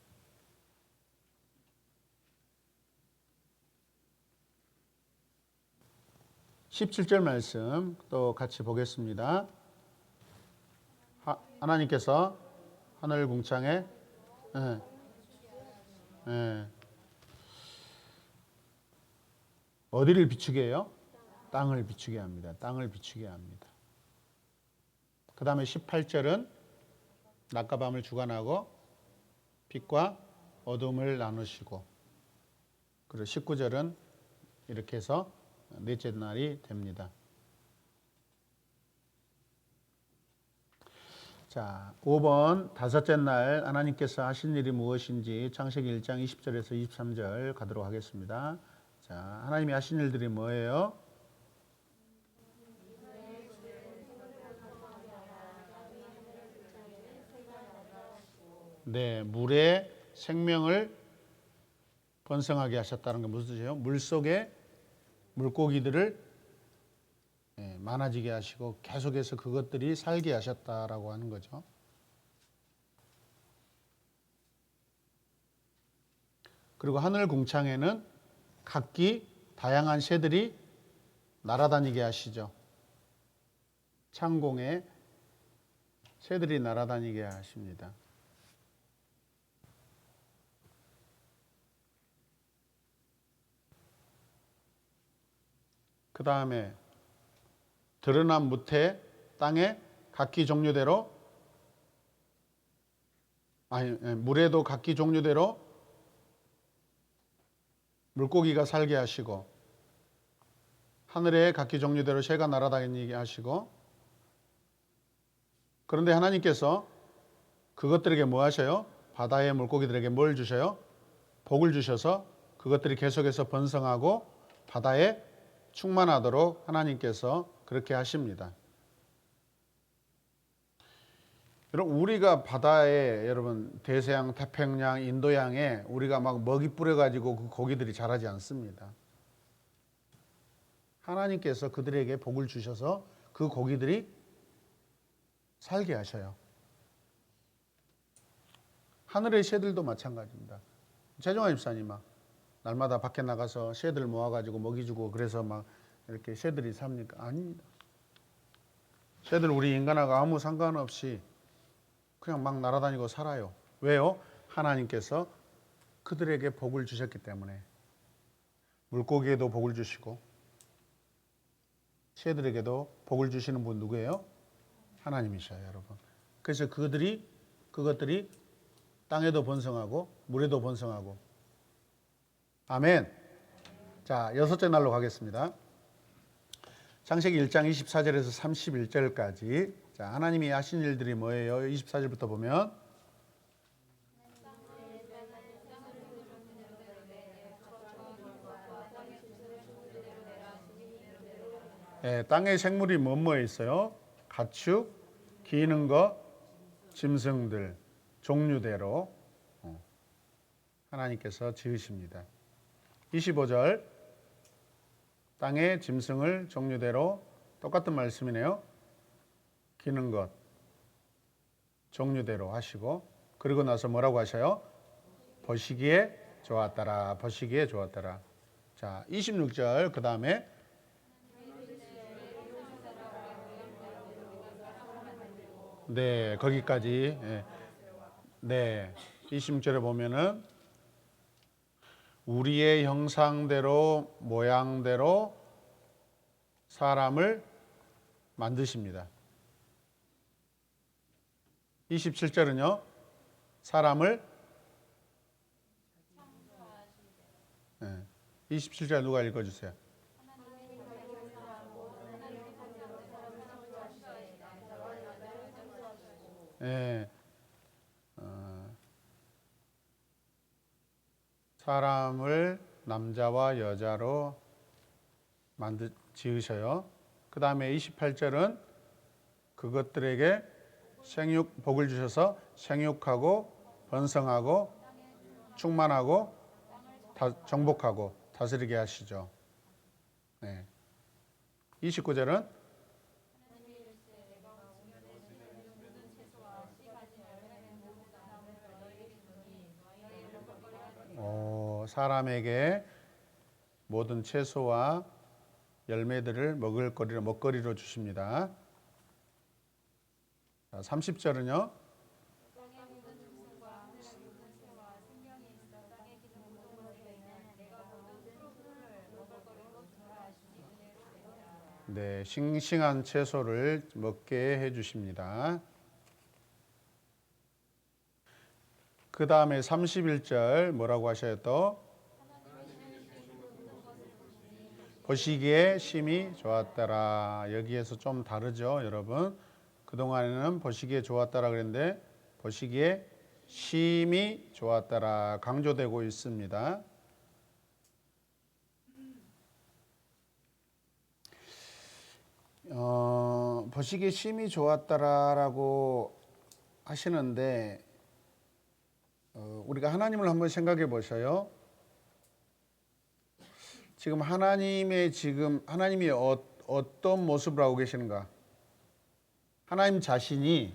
[SPEAKER 1] (17절) 말씀 또 같이 보겠습니다. 하나님께서 하늘 궁창에 어디를 비추게 해요? 땅을 비추게 합니다. 땅을 비추게 합니다. 그 다음에 18절은 낮과 밤을 주관하고 빛과 어둠을 나누시고, 그리고 19절은 이렇게 해서 넷째 날이 됩니다. 자, 5번 다섯째 날 하나님께서 하신 일이 무엇인지 창세기 1장 20절에서 23절 가도록 하겠습니다. 자, 하나님이 하신 일들이 뭐예요? 네, 물에 생명을 번성하게 하셨다는 게 무슨 뜻이에요? 물 속에 물고기들을 많아지게 하시고 계속해서 그것들이 살게 하셨다라고 하는 거죠. 그리고 하늘 궁창에는 각기 다양한 새들이 날아다니게 하시죠. 창공에 새들이 날아다니게 하십니다. 그 다음에 드러난 무태 땅에 각기 종류대로 물에도 각기 종류대로 물고기가 살게 하시고 하늘에 각기 종류대로 새가 날아다니게 하시고 그런데 하나님께서 그것들에게 뭐 하셔요? 바다의 물고기들에게 뭘 주셔요? 복을 주셔서 그것들이 계속해서 번성하고 바다에 충만하도록 하나님께서 그렇게 하십니다. 여러분 우리가 바다에 여러분 대서양, 태평양, 인도양에 우리가 막 먹이 뿌려가지고 그 고기들이 자라지 않습니다. 하나님께서 그들에게 복을 주셔서 그 고기들이 살게 하셔요. 하늘의 새들도 마찬가지입니다. 최종환 집사님 막 날마다 밖에 나가서 새들 모아가지고 먹이 주고 그래서 막 이렇게 새들이 삽니까? 아닙니다. 새들 우리 인간하고 아무 상관없이 그냥 막 날아다니고 살아요. 왜요? 하나님께서 그들에게 복을 주셨기 때문에. 물고기에도 복을 주시고 새들에게도 복을 주시는 분 누구예요? 하나님이셔요, 여러분. 그래서 그것들이 땅에도 번성하고 물에도 번성하고. 아멘. 자, 여섯째 날로 가겠습니다. 창세기 1장 24절에서 31절까지. 자, 하나님이 하신 일들이 뭐예요? 24절부터 보면 땅의 생물이 뭐뭐에 있어요? 가축, 기는 것, 짐승들, 종류대로 하나님께서 지으십니다. 25절 땅의 짐승을 종류대로 똑같은 말씀이네요. 기는 것 종류대로 하시고 그리고 나서 뭐라고 하셔요? 보시기에 좋았더라. 보시기에 좋았더라. 자, 26절 그 다음에 네, 거기까지. 네, 26절에 보면은 우리의 형상대로 모양대로 사람을 만드십니다. 27절은요. 사람을 27절 누가 읽어주세요. 사람을 남자와 여자로 지으셔요. 그 다음에 28절은 그것들에게 복을 주셔서 생육하고 번성하고 충만하고 정복하고 다스리게 하시죠. 29절은 사람에게 모든 채소와 열매들을 먹거리로 주십니다. 30절은요. 네, 싱싱한 채소를 먹게 해주십니다. 그 다음에 31절 뭐라고 하셔요 또? 보시기에 심히 좋았더라. 여기에서 좀 다르죠, 여러분. 그동안에는 보시기에 좋았더라 그랬는데 보시기에 심히 좋았더라 강조되고 있습니다. 보시기에 심히 좋았더라라고 하시는데 우리가 하나님을 한번 생각해 보셔요. 지금 하나님이 어떤 모습을 하고 계시는가? 하나님 자신이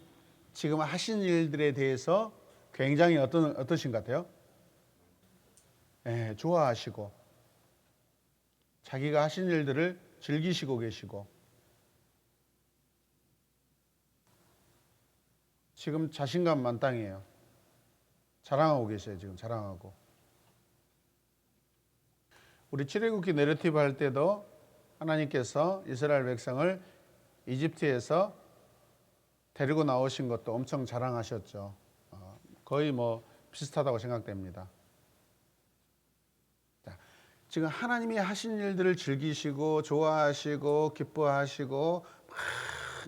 [SPEAKER 1] 지금 하신 일들에 대해서 굉장히 어떠신 것 같아요? 좋아하시고 자기가 하신 일들을 즐기시고 계시고 지금 자신감 만땅이에요. 자랑하고 계세요. 지금 자랑하고. 우리 출애굽기 내러티브 할 때도 하나님께서 이스라엘 백성을 이집트에서 데리고 나오신 것도 엄청 자랑하셨죠. 거의 뭐 비슷하다고 생각됩니다. 자, 지금 하나님이 하신 일들을 즐기시고 좋아하시고 기뻐하시고 막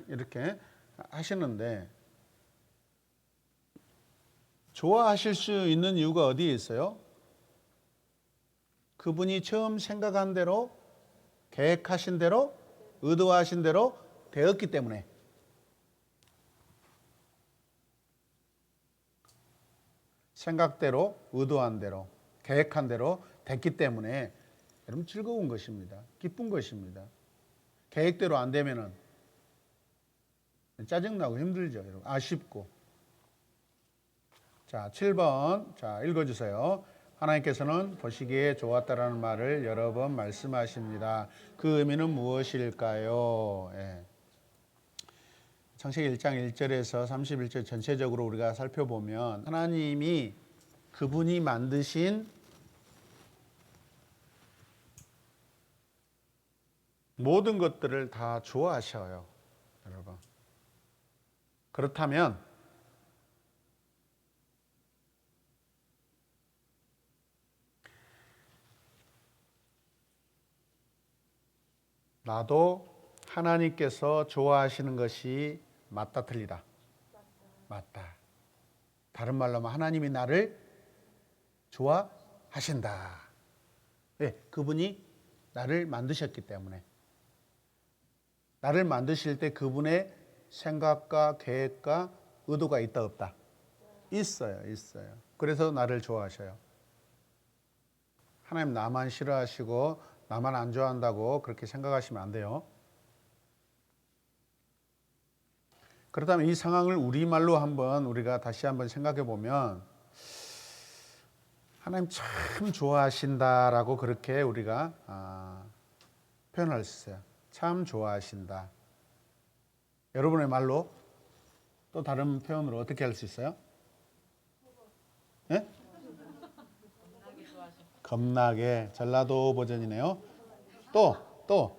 [SPEAKER 1] 이렇게 하시는데 좋아하실 수 있는 이유가 어디에 있어요? 그분이 처음 생각한 대로 계획하신 대로 의도하신 대로 되었기 때문에. 생각대로 의도한 대로 계획한 대로 됐기 때문에 여러분 즐거운 것입니다. 기쁜 것입니다. 계획대로 안 되면은 짜증나고 힘들죠. 여러분 아쉽고. 자, 7번. 자, 읽어주세요. 하나님께서는 보시기에 좋았다라는 말을 여러 번 말씀하십니다. 그 의미는 무엇일까요? 예. 창세기 1장 1절에서 31절 전체적으로 우리가 살펴보면 하나님이 그분이 만드신 모든 것들을 다 좋아하셔요. 여러분. 그렇다면 나도 하나님께서 좋아하시는 것이 맞다 틀리다? 맞다. 다른 말로 하면 하나님이 나를 좋아하신다. 왜? 그분이 나를 만드셨기 때문에. 나를 만드실 때 그분의 생각과 계획과 의도가 있다 없다? 있어요. 있어요. 그래서 나를 좋아하셔요. 하나님 나만 싫어하시고 나만 안 좋아한다고 그렇게 생각하시면 안 돼요. 그렇다면 이 상황을 우리말로 우리가 다시 한번 생각해 보면 하나님 참 좋아하신다라고 그렇게 우리가 표현할 수 있어요. 참 좋아하신다. 여러분의 말로 또 다른 표현으로 어떻게 할 수 있어요? 네? 겁나게. 전라도 버전이네요. 또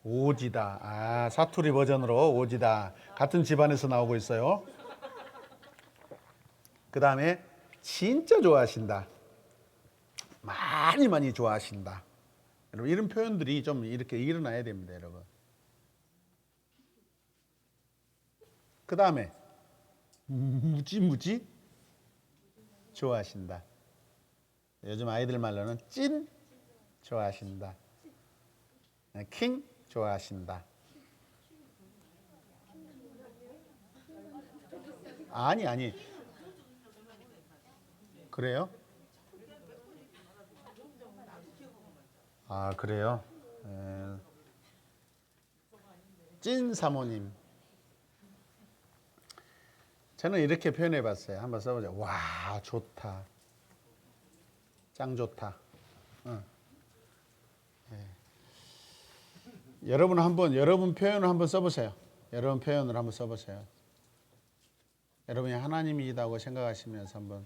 [SPEAKER 1] 오지다. 사투리 버전으로 오지다. 같은 집안에서 나오고 있어요. 그 다음에 진짜 좋아하신다. 많이 좋아하신다. 여러분 이런 표현들이 좀 이렇게 일어나야 됩니다, 여러분. 그 다음에 무지 좋아하신다. 요즘 아이들 말로는 찐 좋아하신다. 킹 좋아하신다. 아니. 그래요? 그래요? 찐 사모님. 저는 이렇게 표현해 봤어요. 한번 써보자. 와, 좋다. 짱 좋다. 여러분 표현을 한번 써보세요. 여러분 표현을 한번 써보세요. 여러분이 하나님이다고 생각하시면서 한번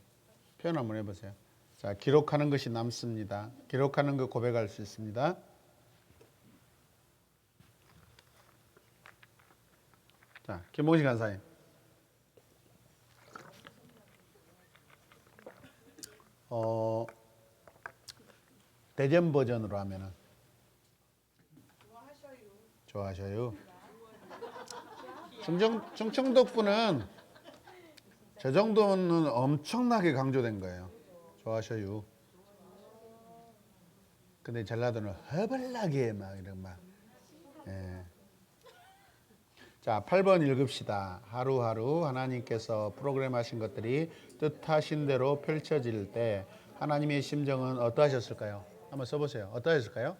[SPEAKER 1] 표현 한번 해보세요. 자, 기록하는 것이 남습니다. 기록하는 거 고백할 수 있습니다. 자, 김봉식 간사님. 대전 버전으로 하면은 좋아하셔요. 충청도 분은 저 정도는 엄청나게 강조된 거예요. 좋아하셔요. 근데 전라도는 허벌나게 막 이런 막. 예. 자, 8번 읽읍시다. 하루하루 하나님께서 프로그램 하신 것들이 뜻하신 대로 펼쳐질 때 하나님의 심정은 어떠하셨을까요? 한번 써보세요. 어떠하셨을까요?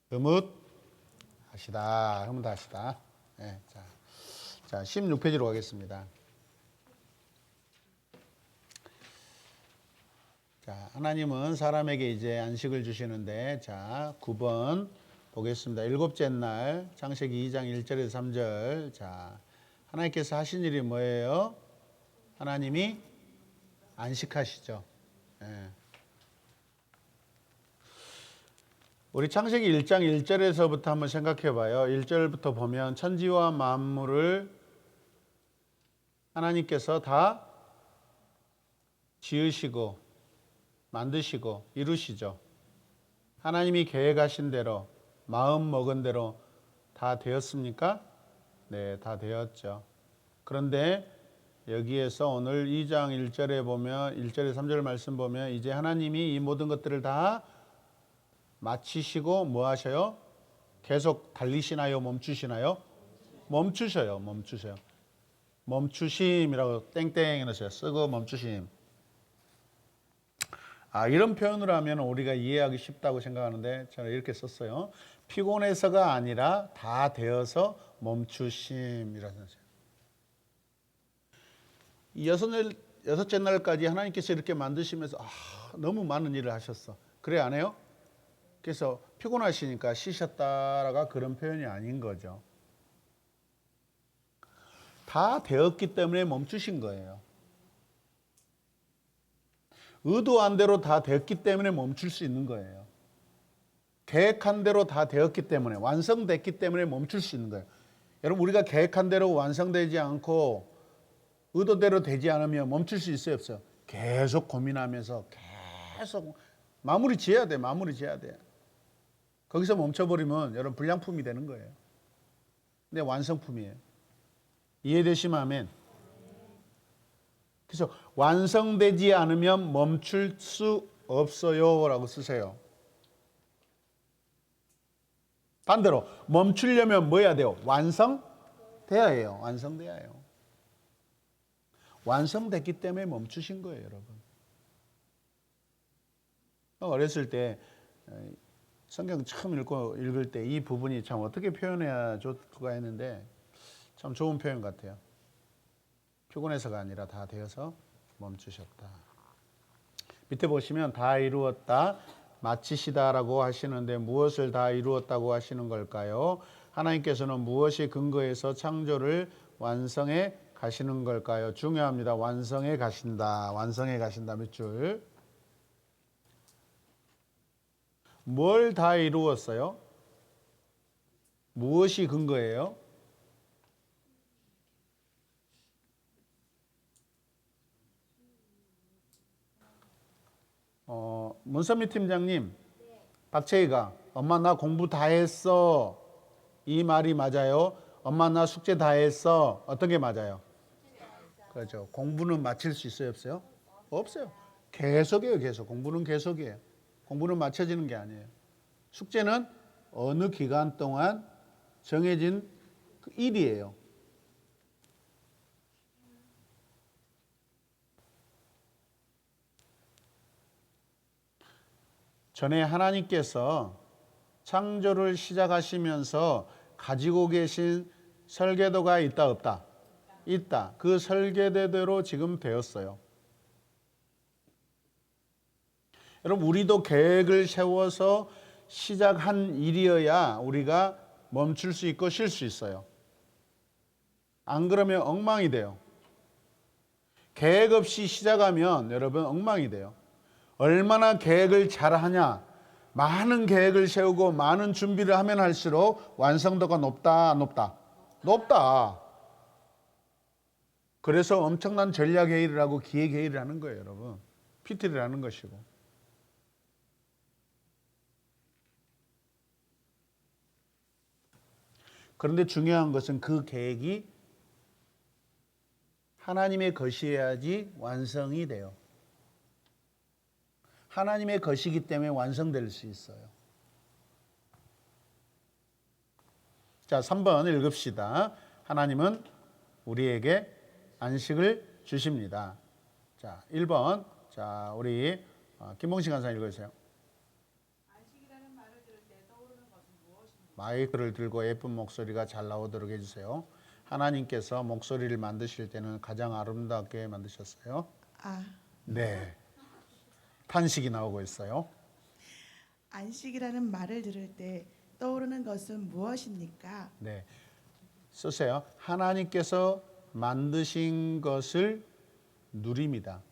[SPEAKER 1] 흐뭇하시다. 네, 자, 16페이지로 가겠습니다. 자, 하나님은 사람에게 이제 안식을 주시는데, 자, 9번 보겠습니다. 일곱째 날 창세기 2장 1절에서 3절. 자, 하나님께서 하신 일이 뭐예요? 하나님이 안식하시죠. 예. 우리 창세기 1장 1절에서부터 한번 생각해 봐요. 1절부터 보면 천지와 만물을 하나님께서 다 지으시고 만드시고 이루시죠. 하나님이 계획하신 대로 마음 먹은 대로 다 되었습니까? 네, 다 되었죠. 그런데 여기에서 오늘 2장 1절에 보면 1절에 3절 말씀 보면 이제 하나님이 이 모든 것들을 다 마치시고 뭐 하셔요? 계속 달리시나요? 멈추시나요? 멈추셔요. 멈추셔요. 멈추심이라고 땡땡 해놓으세요. 쓰고 멈추심. 이런 표현을 하면 우리가 이해하기 쉽다고 생각하는데 저는 이렇게 썼어요. 피곤해서가 아니라 다 되어서 멈추심이라는 뜻이에요. 이 여섯째 날까지 하나님께서 이렇게 만드시면서 너무 많은 일을 하셨어. 그래 안 해요? 그래서 피곤하시니까 쉬셨다라가 그런 표현이 아닌 거죠. 다 되었기 때문에 멈추신 거예요. 의도한 대로 다 됐기 때문에 멈출 수 있는 거예요. 계획한 대로 다 되었기 때문에, 완성됐기 때문에 멈출 수 있는 거예요. 여러분, 우리가 계획한 대로 완성되지 않고 의도대로 되지 않으면 멈출 수 있어요, 없어요? 계속 고민하면서 계속 마무리 지어야 돼. 마무리 지어야 돼. 거기서 멈춰버리면 여러분 불량품이 되는 거예요. 근데 완성품이에요. 이해되시면 아멘. 그래서 완성되지 않으면 멈출 수 없어요 라고 쓰세요. 반대로 멈추려면 뭐 해야 돼요? 완성돼야 해요. 완성돼야 해요. 완성됐기 때문에 멈추신 거예요, 여러분. 어렸을 때 성경 처음 읽을 때 이 부분이 참 어떻게 표현해야 좋을까 했는데 참 좋은 표현 같아요. 피곤해서가 아니라 다 되어서 멈추셨다. 밑에 보시면 다 이루었다, 마치시다라고 하시는데 무엇을 다 이루었다고 하시는 걸까요? 하나님께서는 무엇이 근거해서 창조를 완성해 가시는 걸까요? 중요합니다. 완성해 가신다. 완성해 가신다. 몇 줄? 뭘 다 이루었어요? 무엇이 근거예요? 문선미 팀장님, 박채희가 엄마 나 공부 다 했어. 이 말이 맞아요? 엄마 나 숙제 다 했어. 어떤 게 맞아요? 그렇죠. 공부는 마칠 수 있어요, 없어요? 없어요. 계속이에요, 계속. 공부는 계속이에요. 공부는 맞춰지는 게 아니에요. 숙제는 어느 기간 동안 정해진 그 일이에요. 전에 하나님께서 창조를 시작하시면서 가지고 계신 설계도가 있다, 없다? 있다. 그 설계대로 지금 되었어요. 여러분, 우리도 계획을 세워서 시작한 일이어야 우리가 멈출 수 있고 쉴 수 있어요. 안 그러면 엉망이 돼요. 계획 없이 시작하면 여러분 엉망이 돼요. 얼마나 계획을 잘 하냐, 많은 계획을 세우고 많은 준비를 하면 할수록 완성도가 높다, 높다? 높다. 그래서 엄청난 전략 회의를 하고 기획 회의를 하는 거예요, 여러분. PT를 하는 것이고. 그런데 중요한 것은 그 계획이 하나님의 것이어야지 완성이 돼요. 하나님의 것이기 때문에 완성될 수 있어요. 자, 3번 읽읍시다. 하나님은 우리에게 안식을 주십니다. 자, 1번. 자, 우리 김봉식 간사 읽어주세요.
[SPEAKER 2] 안식이라는 말을 들을 때 떠오르는 것은 무엇입니까?
[SPEAKER 1] 마이크를 들고 예쁜 목소리가 잘 나오도록 해주세요. 하나님께서 목소리를 만드실 때는 가장 아름답게 만드셨어요. 네. 탄식이 나오고 있어요.
[SPEAKER 2] 안식이라는 말을 들을 때 떠오르는 것은 무엇입니까?
[SPEAKER 1] 네. 쓰세요. 하나님께서 만드신 것을 누립니다.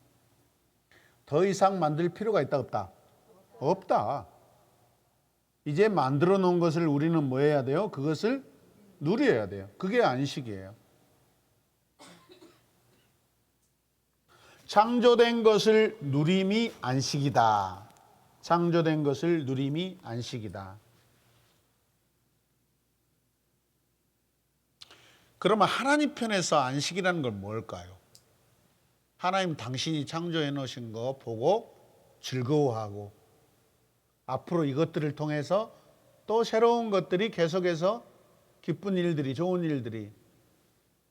[SPEAKER 1] 더 이상 만들 필요가 있다 없다? 없다. 이제 만들어 놓은 것을 우리는 뭐 해야 돼요? 그것을 누려야 돼요. 그게 안식이에요. 창조된 것을 누림이 안식이다. 창조된 것을 누림이 안식이다. 그러면 하나님 편에서 안식이라는 건 뭘까요? 하나님 당신이 창조해 놓으신 거 보고 즐거워하고 앞으로 이것들을 통해서 또 새로운 것들이 계속해서 기쁜 일들이, 좋은 일들이,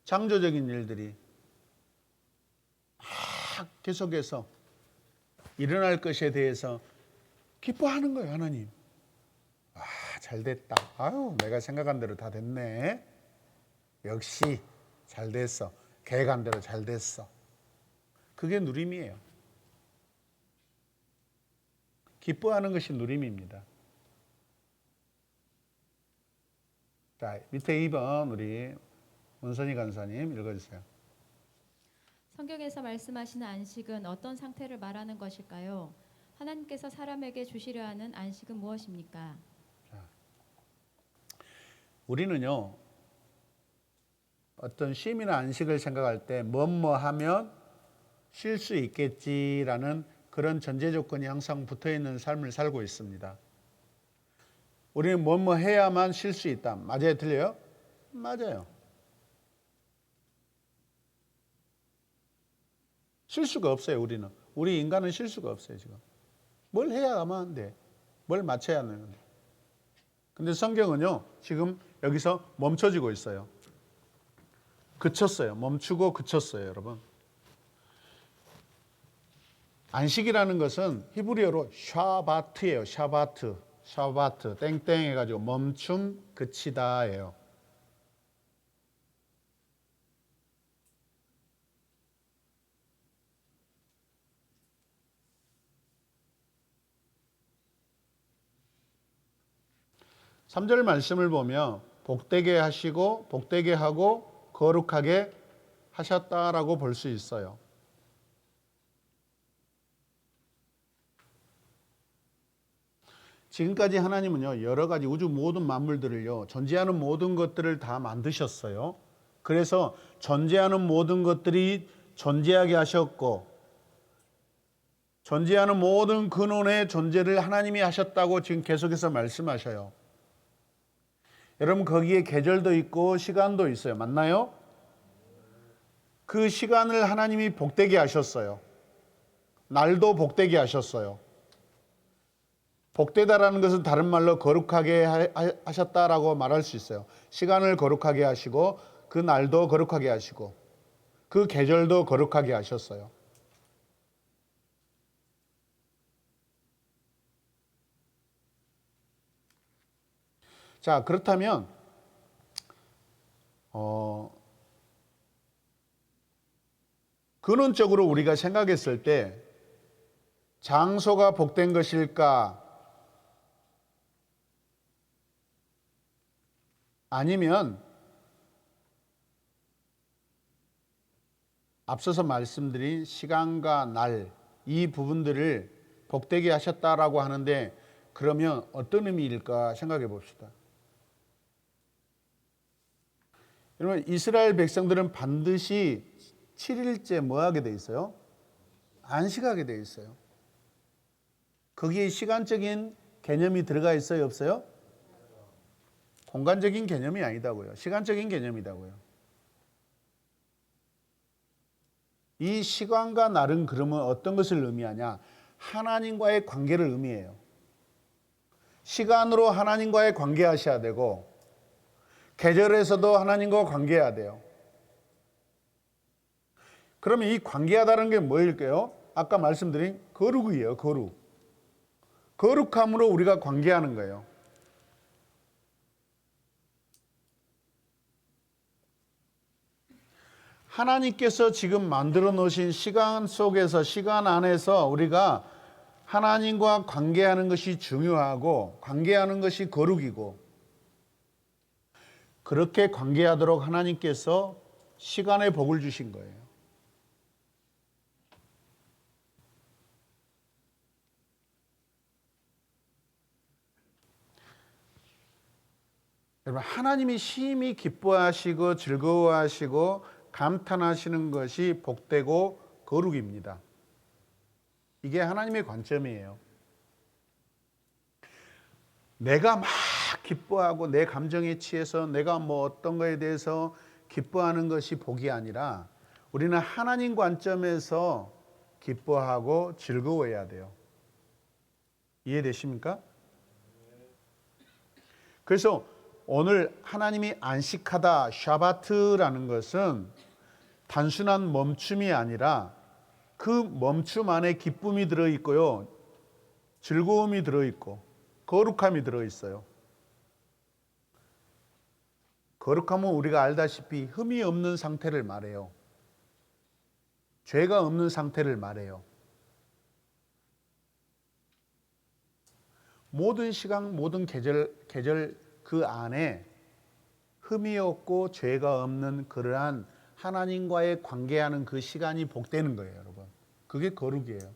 [SPEAKER 1] 창조적인 일들이 막 계속해서 일어날 것에 대해서 기뻐하는 거예요, 하나님. 아, 잘 됐다. 아유, 내가 생각한 대로 다 됐네. 역시 잘 됐어. 계획한 대로 잘 됐어. 그게 누림이에요. 기뻐하는 것이 누림입니다. 자, 밑에 2번 우리 문선희 간사님 읽어주세요.
[SPEAKER 3] 성경에서 말씀하시는 안식은 어떤 상태를 말하는 것일까요? 하나님께서 사람에게 주시려 하는 안식은 무엇입니까?
[SPEAKER 1] 우리는요, 어떤 쉼이나 안식을 생각할 때 뭐뭐 하면 쉴 수 있겠지라는 그런 전제 조건이 항상 붙어 있는 삶을 살고 있습니다. 우리는 뭐뭐 해야만 쉴 수 있다. 맞아요? 틀려요? 맞아요. 쉴 수가 없어요, 우리는. 우리 인간은 쉴 수가 없어요, 지금. 뭘 해야만 돼. 뭘 맞춰야 하는데. 근데 성경은요, 지금 여기서 멈춰지고 있어요. 그쳤어요. 멈추고 그쳤어요, 여러분. 안식이라는 것은 히브리어로 샤바트예요. 샤바트. 샤바트. 땡땡 해가지고 멈춤, 그치다예요. 삼절 말씀을 보면 복되게 하시고 복되게 하고 거룩하게 하셨다라고 볼 수 있어요. 지금까지 하나님은요, 여러 가지 우주 모든 만물들을요, 존재하는 모든 것들을 다 만드셨어요. 그래서 존재하는 모든 것들이 존재하게 하셨고, 존재하는 모든 근원의 존재를 하나님이 하셨다고 지금 계속해서 말씀하셔요. 여러분, 거기에 계절도 있고 시간도 있어요. 맞나요? 그 시간을 하나님이 복되게 하셨어요. 날도 복되게 하셨어요. 복되다라는 것은 다른 말로 거룩하게 하셨다라고 말할 수 있어요. 시간을 거룩하게 하시고 그 날도 거룩하게 하시고 그 계절도 거룩하게 하셨어요. 자, 그렇다면 근원적으로 우리가 생각했을 때 장소가 복된 것일까? 아니면 앞서서 말씀드린 시간과 날, 이 부분들을 복되게 하셨다라고 하는데 그러면 어떤 의미일까 생각해 봅시다. 여러분, 이스라엘 백성들은 반드시 7일째 뭐 하게 돼 있어요? 안식하게 돼 있어요. 거기에 시간적인 개념이 들어가 있어요? 없어요? 공간적인 개념이 아니다고요. 시간적인 개념이다고요. 이 시간과 날은 그러면 어떤 것을 의미하냐? 하나님과의 관계를 의미해요. 시간으로 하나님과의 관계하셔야 되고 계절에서도 하나님과 관계해야 돼요. 그러면 이 관계하다는 게 뭐일까요? 아까 말씀드린 거룩이에요. 거룩. 거룩함으로 우리가 관계하는 거예요. 하나님께서 지금 만들어 놓으신 시간 속에서, 시간 안에서 우리가 하나님과 관계하는 것이 중요하고 관계하는 것이 거룩이고 그렇게 관계하도록 하나님께서 시간의 복을 주신 거예요. 여러분, 하나님이 심히 기뻐하시고 즐거워하시고 감탄하시는 것이 복되고 거룩입니다. 이게 하나님의 관점이에요. 내가 막 기뻐하고 내 감정에 취해서 내가 뭐 어떤 거에 대해서 기뻐하는 것이 복이 아니라 우리는 하나님 관점에서 기뻐하고 즐거워해야 돼요. 이해되십니까? 그래서 오늘 하나님이 안식하다, 샤바트라는 것은 단순한 멈춤이 아니라 그 멈춤 안에 기쁨이 들어있고요, 즐거움이 들어있고 거룩함이 들어있어요. 거룩함은 우리가 알다시피 흠이 없는 상태를 말해요. 죄가 없는 상태를 말해요. 모든 시간, 모든 계절 그 안에 흠이 없고 죄가 없는 그러한 하나님과의 관계하는 그 시간이 복되는 거예요, 여러분. 그게 거룩이에요.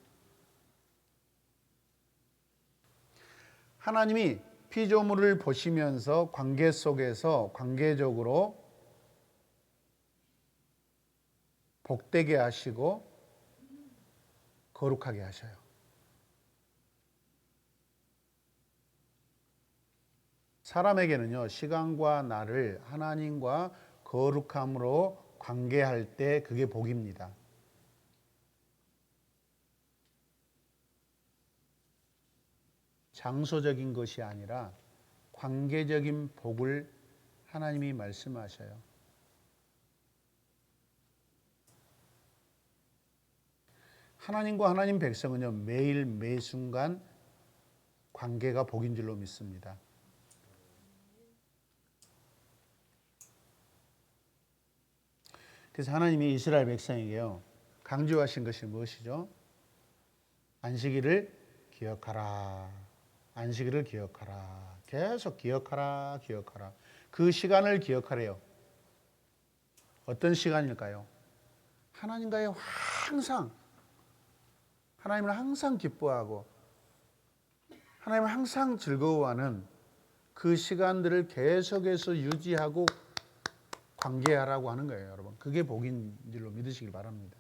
[SPEAKER 1] 하나님이 피조물을 보시면서 관계 속에서 관계적으로 복되게 하시고 거룩하게 하셔요. 사람에게는요, 시간과 날을 하나님과 거룩함으로 관계할 때 그게 복입니다. 장소적인 것이 아니라 관계적인 복을 하나님이 말씀하셔요. 하나님과 하나님 백성은요, 매일 매순간 관계가 복인 줄로 믿습니다. 그래서 하나님이 이스라엘 백성에게요, 강조하신 것이 무엇이죠? 안식일을 기억하라. 안식일을 기억하라. 계속 기억하라, 기억하라. 그 시간을 기억하래요. 어떤 시간일까요? 하나님과의 하나님을 항상 기뻐하고 하나님을 항상 즐거워하는 그 시간들을 계속해서 유지하고 관계하라고 하는 거예요, 여러분. 그게 복인 줄로 믿으시길 바랍니다.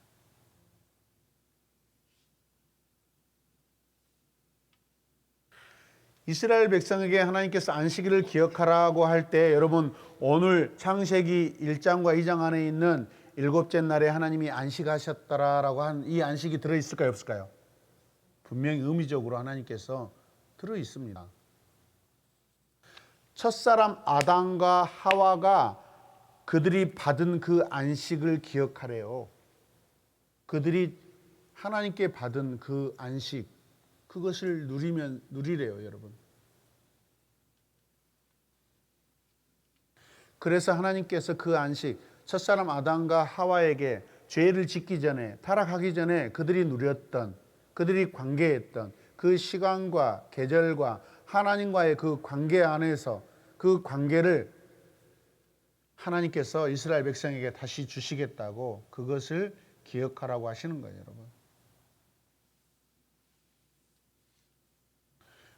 [SPEAKER 1] 이스라엘 백성에게 하나님께서 안식일을 기억하라고 할 때 여러분, 오늘 창세기 1장과 2장 안에 있는 일곱째 날에 하나님이 안식하셨다라고 한 이 안식이 들어있을까요, 없을까요? 분명히 의미적으로 하나님께서 들어있습니다. 첫사람 아담과 하와가 그들이 받은 그 안식을 기억하래요. 그들이 하나님께 받은 그 안식, 그것을 누리래요, 여러분. 그래서 하나님께서 그 안식, 첫사람 아담과 하와에게 죄를 짓기 전에, 타락하기 전에 그들이 누렸던, 그들이 관계했던 그 시간과 계절과 하나님과의 그 관계 안에서 그 관계를 하나님께서 이스라엘 백성에게 다시 주시겠다고 그것을 기억하라고 하시는 거예요, 여러분.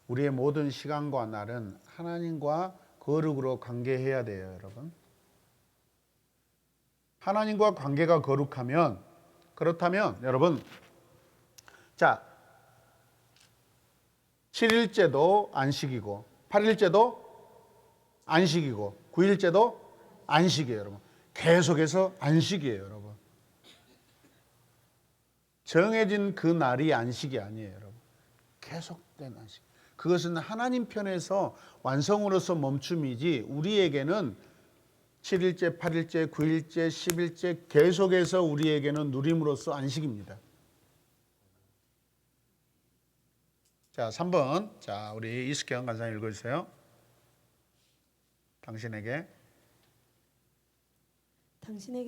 [SPEAKER 1] 우리의 모든 시간과 날은 하나님과 거룩으로 관계해야 돼요, 여러분. 하나님과 관계가 거룩하면, 그렇다면 여러분, 자, 7일째도 안식이고 8일째도 안식이고 9일째도 안식이에요, 여러분. 계속해서 안식이에요, 여러분. 정해진 그 날이 안식이 아니에요, 여러분. 계속된 안식. 그것은 하나님 편에서 완성으로서 멈춤이지 우리에게는 7일째, 8일째, 9일째, 10일째 계속해서 우리에게는 누림으로써 안식입니다. 자, 3번. 자, 우리 이숙경 간사님 읽어주세요. 당신에게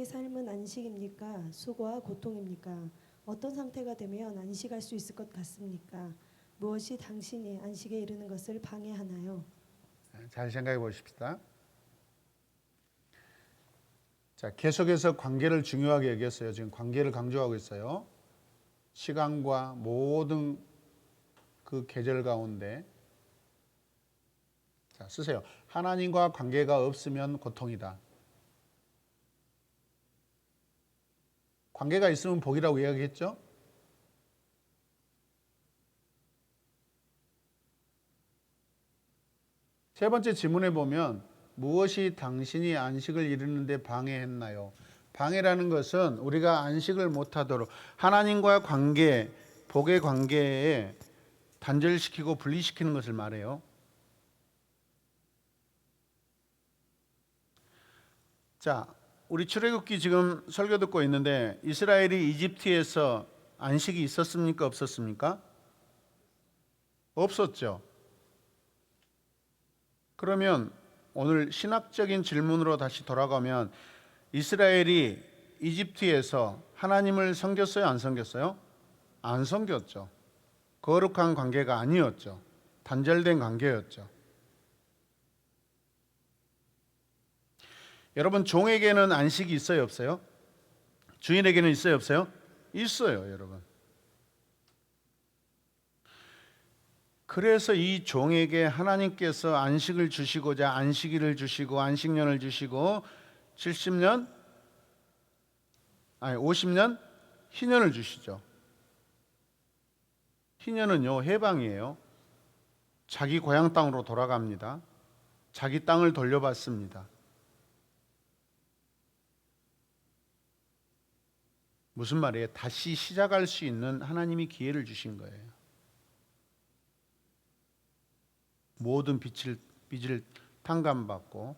[SPEAKER 4] 삶은 안식입니까? 수고와 고통입니까? 어떤 상태가 되면 안식할 수 있을 것 같습니까? 무엇이 당신이 안식에 이르는 것을 방해하나요?
[SPEAKER 1] 잘 생각해 보십시다. 자, 계속해서 관계를 중요하게 여겼어요. 지금 관계를 강조하고 있어요. 시간과 모든 그 계절 가운데. 자, 쓰세요. 하나님과 관계가 없으면 고통이다. 관계가 있으면 복이라고 이야기했죠? 세 번째 질문에 보면 무엇이 당신이 안식을 이루는데 방해했나요? 방해라는 것은 우리가 안식을 못하도록 하나님과 관계, 복의 관계에 단절시키고 분리시키는 것을 말해요. 자, 우리 출애굽기 지금 설교 듣고 있는데 이스라엘이 이집트에서 안식이 있었습니까? 없었습니까? 없었죠. 그러면 오늘 신학적인 질문으로 다시 돌아가면 이스라엘이 이집트에서 하나님을 섬겼어요? 안 섬겼어요? 안 섬겼죠. 거룩한 관계가 아니었죠. 단절된 관계였죠. 여러분, 종에게는 안식이 있어요? 없어요? 주인에게는 있어요? 없어요? 있어요, 여러분. 그래서 이 종에게 하나님께서 안식을 주시고자 안식일을 주시고 안식년을 주시고 70년, 아니 50년 희년을 주시죠. 희년은요, 해방이에요. 자기 고향 땅으로 돌아갑니다. 자기 땅을 돌려받습니다. 무슨 말이에요? 다시 시작할 수 있는 하나님이 기회를 주신 거예요. 모든 빚을 탕감받고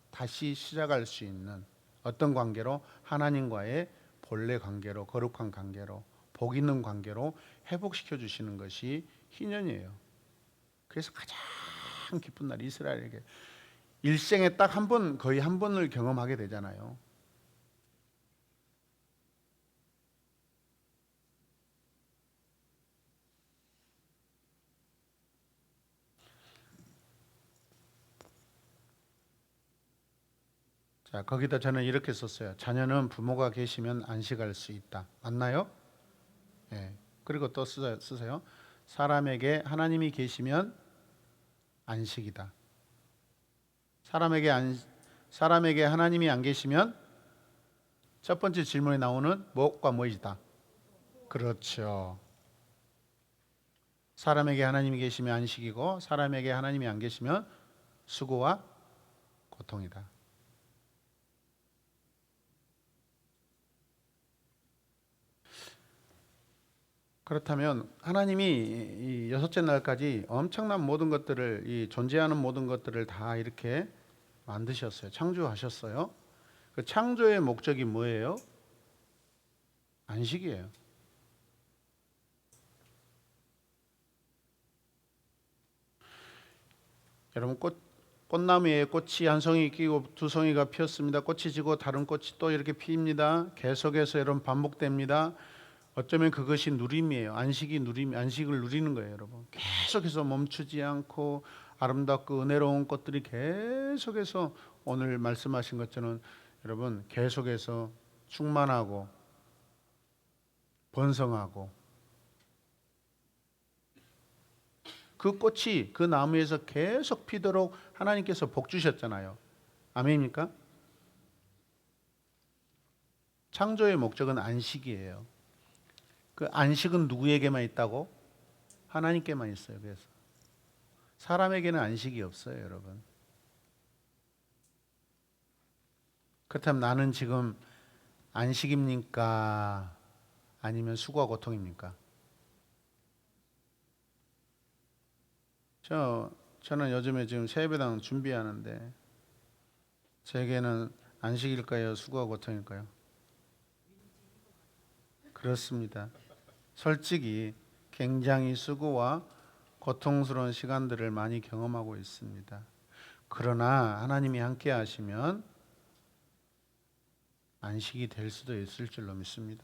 [SPEAKER 1] 다시 시작할 수 있는 어떤 관계로? 하나님과의 본래 관계로, 거룩한 관계로, 복 있는 관계로 회복시켜 주시는 것이 희년이에요. 그래서 가장 기쁜 날이 이스라엘에게 일생에 딱 한 번, 거의 한 번을 경험하게 되잖아요. 자, 거기다 저는 이렇게 썼어요. 자녀는 부모가 계시면 안식할 수 있다. 맞나요? 예. 그리고 또 쓰세요. 사람에게 하나님이 계시면 안식이다. 사람에게 하나님이 안 계시면 첫 번째 질문에 나오는 무엇과 무엇이다. 그렇죠. 사람에게 하나님이 계시면 안식이고 사람에게 하나님이 안 계시면 수고와 고통이다. 그렇다면 하나님이 이 여섯째 날까지 엄청난 모든 것들을, 이 존재하는 모든 것들을 다 이렇게 만드셨어요. 창조하셨어요. 그 창조의 목적이 뭐예요? 안식이에요. 여러분, 꽃나무에 꽃이 한 송이 끼고 두 송이가 피었습니다. 꽃이 지고 다른 꽃이 또 이렇게 피입니다. 계속해서 여러분 반복됩니다. 어쩌면 그것이 누림이에요. 안식을 누리는 거예요, 여러분. 계속해서 멈추지 않고 아름답고 은혜로운 것들이 계속해서 오늘 말씀하신 것처럼 여러분 계속해서 충만하고 번성하고 그 꽃이 그 나무에서 계속 피도록 하나님께서 복 주셨잖아요. 아멘입니까? 창조의 목적은 안식이에요. 그 안식은 누구에게만 있다고? 하나님께만 있어요. 그래서 사람에게는 안식이 없어요, 여러분. 그렇다면 나는 지금 안식입니까? 아니면 수고와 고통입니까? 저는 요즘에 지금 세배당 준비하는데 제게는 안식일까요? 수고와 고통일까요? 그렇습니다. 솔직히 굉장히 수고와 고통스러운 시간들을 많이 경험하고 있습니다. 그러나 하나님이 함께 하시면 안식이 될 수도 있을 줄로 믿습니다.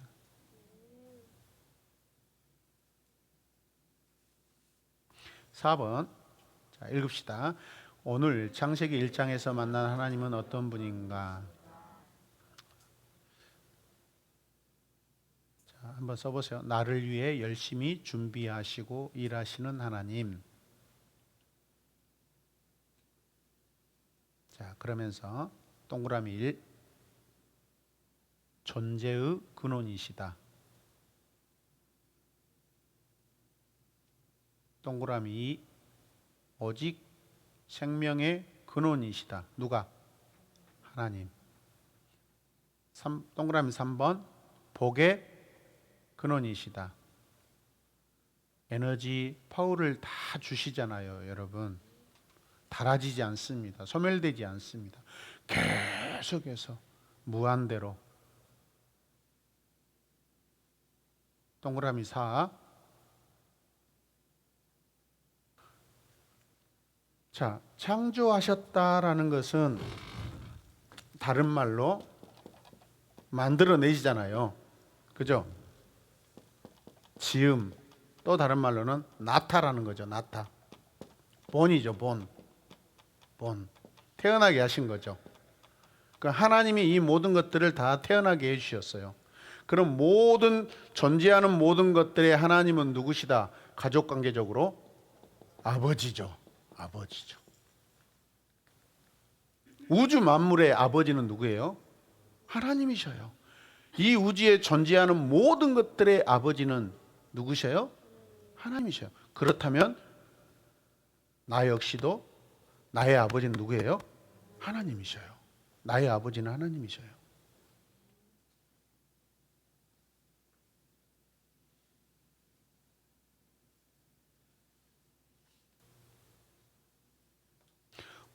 [SPEAKER 1] (4번) 자, 읽읍시다. 오늘 창세기 1장에서 만난 하나님은 어떤 분인가? 한번 써보세요. 나를 위해 열심히 준비하시고 일하시는 하나님. 자, 그러면서 동그라미 1. 존재의 근원이시다. 동그라미 2. 오직 생명의 근원이시다. 누가? 하나님. 동그라미 3번. 복의 근원이시다. 에너지, 파워를 다 주시잖아요, 여러분. 닳아지지 않습니다. 소멸되지 않습니다. 계속해서 무한대로. 동그라미 4. 자, 창조하셨다라는 것은 다른 말로 만들어내시잖아요. 그죠? 지음, 또 다른 말로는 나타라는 거죠. 나타. 본이죠. 본. 태어나게 하신 거죠. 그러니까 하나님이 이 모든 것들을 다 태어나게 해주셨어요. 그럼 존재하는 모든 것들의 하나님은 누구시다? 가족관계적으로 아버지죠. 우주 만물의 아버지는 누구예요? 하나님이셔요. 이 우주에 존재하는 모든 것들의 아버지는 누구셔요? 하나님이셔요. 그렇다면 나 역시도 나의 아버지는 누구예요? 하나님이셔요. 나의 아버지는 하나님이셔요.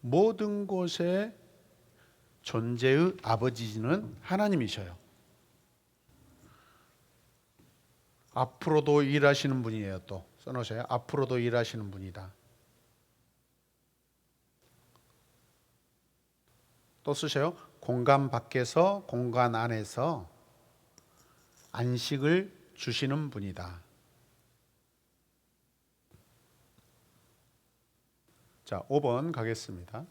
[SPEAKER 1] 모든 곳에 존재의 아버지는 하나님이셔요. 앞으로도 일하시는 분이에요. 또 써놓으세요. 앞으로도 일하시는 분이다. 또 쓰세요. 공간 밖에서 공간 안에서 안식을 주시는 분이다. 자, 5번 가겠습니다.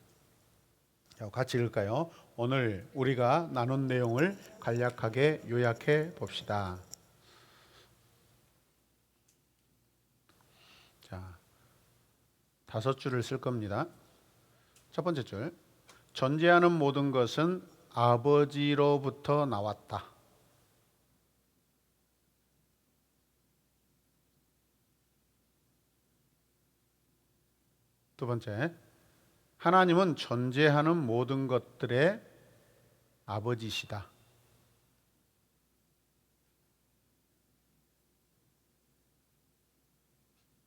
[SPEAKER 1] 같이 읽을까요? 오늘 우리가 나눈 내용을 간략하게 요약해 봅시다. 자, 5줄을 쓸 겁니다. 첫 번째 줄. 존재하는 모든 것은 아버지로부터 나왔다. 두 번째, 하나님은 존재하는 모든 것들의 아버지시다.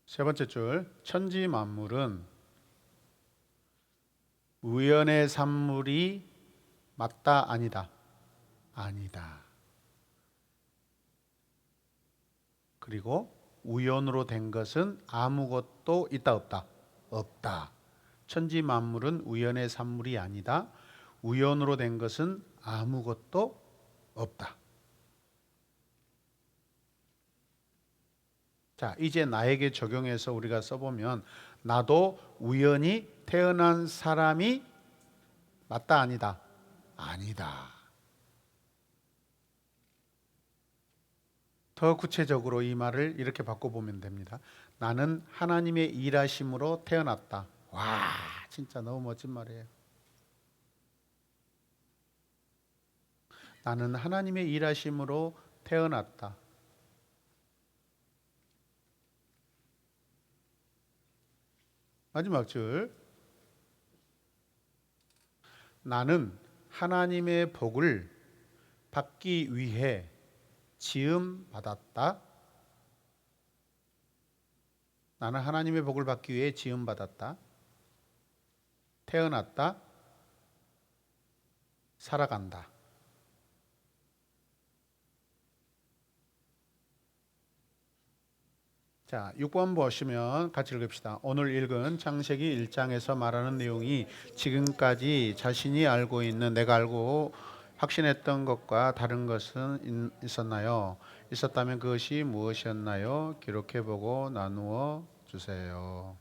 [SPEAKER 1] 세 번째 줄, 천지 만물은 우연의 산물이 맞다, 아니다? 아니다. 그리고 우연으로 된 것은 아무것도 있다, 없다? 없다. 천지 만물은 우연의 산물이 아니다. 우연으로 된 것은 아무것도 없다. 자, 이제 나에게 적용해서 우리가 써보면 나도 우연히 태어난 사람이 맞다, 아니다? 아니다. 더 구체적으로 이 말을 이렇게 바꿔보면 됩니다. 나는 하나님의 일하심으로 태어났다. 와, 진짜 너무 멋진 말이에요. 나는 하나님의 일하심으로 태어났다. 마지막 줄. 나는 하나님의 복을 받기 위해 지음 받았다. 나는 하나님의 복을 받기 위해 지음 받았다. 태어났다. 살아간다. 자, 6번 보시면 같이 읽읍시다. 오늘 읽은 창세기 1장에서 말하는 내용이 지금까지 자신이 알고 있는 내가 알고 확신했던 것과 다른 것은 있었나요? 있었다면 그것이 무엇이었나요? 기록해보고 나누어 주세요.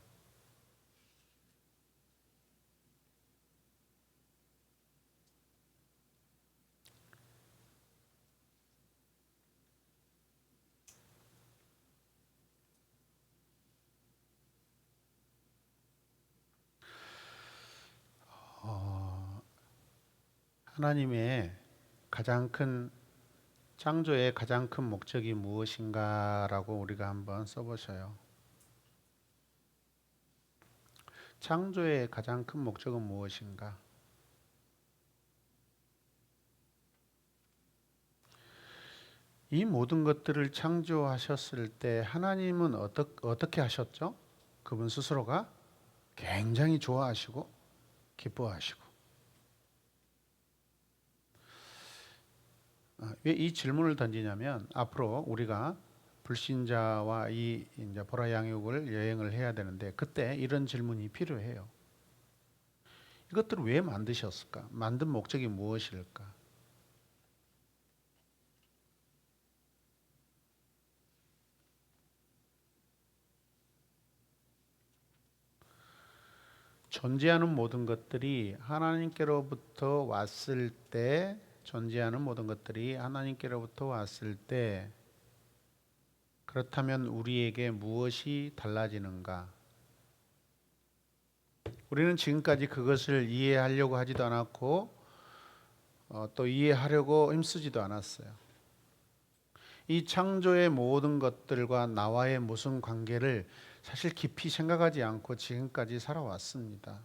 [SPEAKER 1] 하나님의 가장 큰 창조의 가장 큰 목적이 무엇인가라고 우리가 한번 써보셔요. 창조의 가장 큰 목적은 무엇인가? 이 모든 것들을 창조하셨을 때 하나님은 어떻게 하셨죠? 그분 스스로가 굉장히 좋아하시고 기뻐하시고. 왜 이 질문을 던지냐면 앞으로 우리가 불신자와 이 이제 보라 양육을 여행을 해야 되는데 그때 이런 질문이 필요해요. 이것들을 왜 만드셨을까? 만든 목적이 무엇일까? 존재하는 모든 것들이 하나님께로부터 왔을 때, 존재하는 모든 것들이 하나님께로부터 왔을 때, 그렇다면 우리에게 무엇이 달라지는가? 우리는 지금까지 그것을 이해하려고 하지도 않았고, 또 이해하려고 힘쓰지도 않았어요. 이 창조의 모든 것들과 나와의 무슨 관계를 사실 깊이 생각하지 않고 지금까지 살아왔습니다.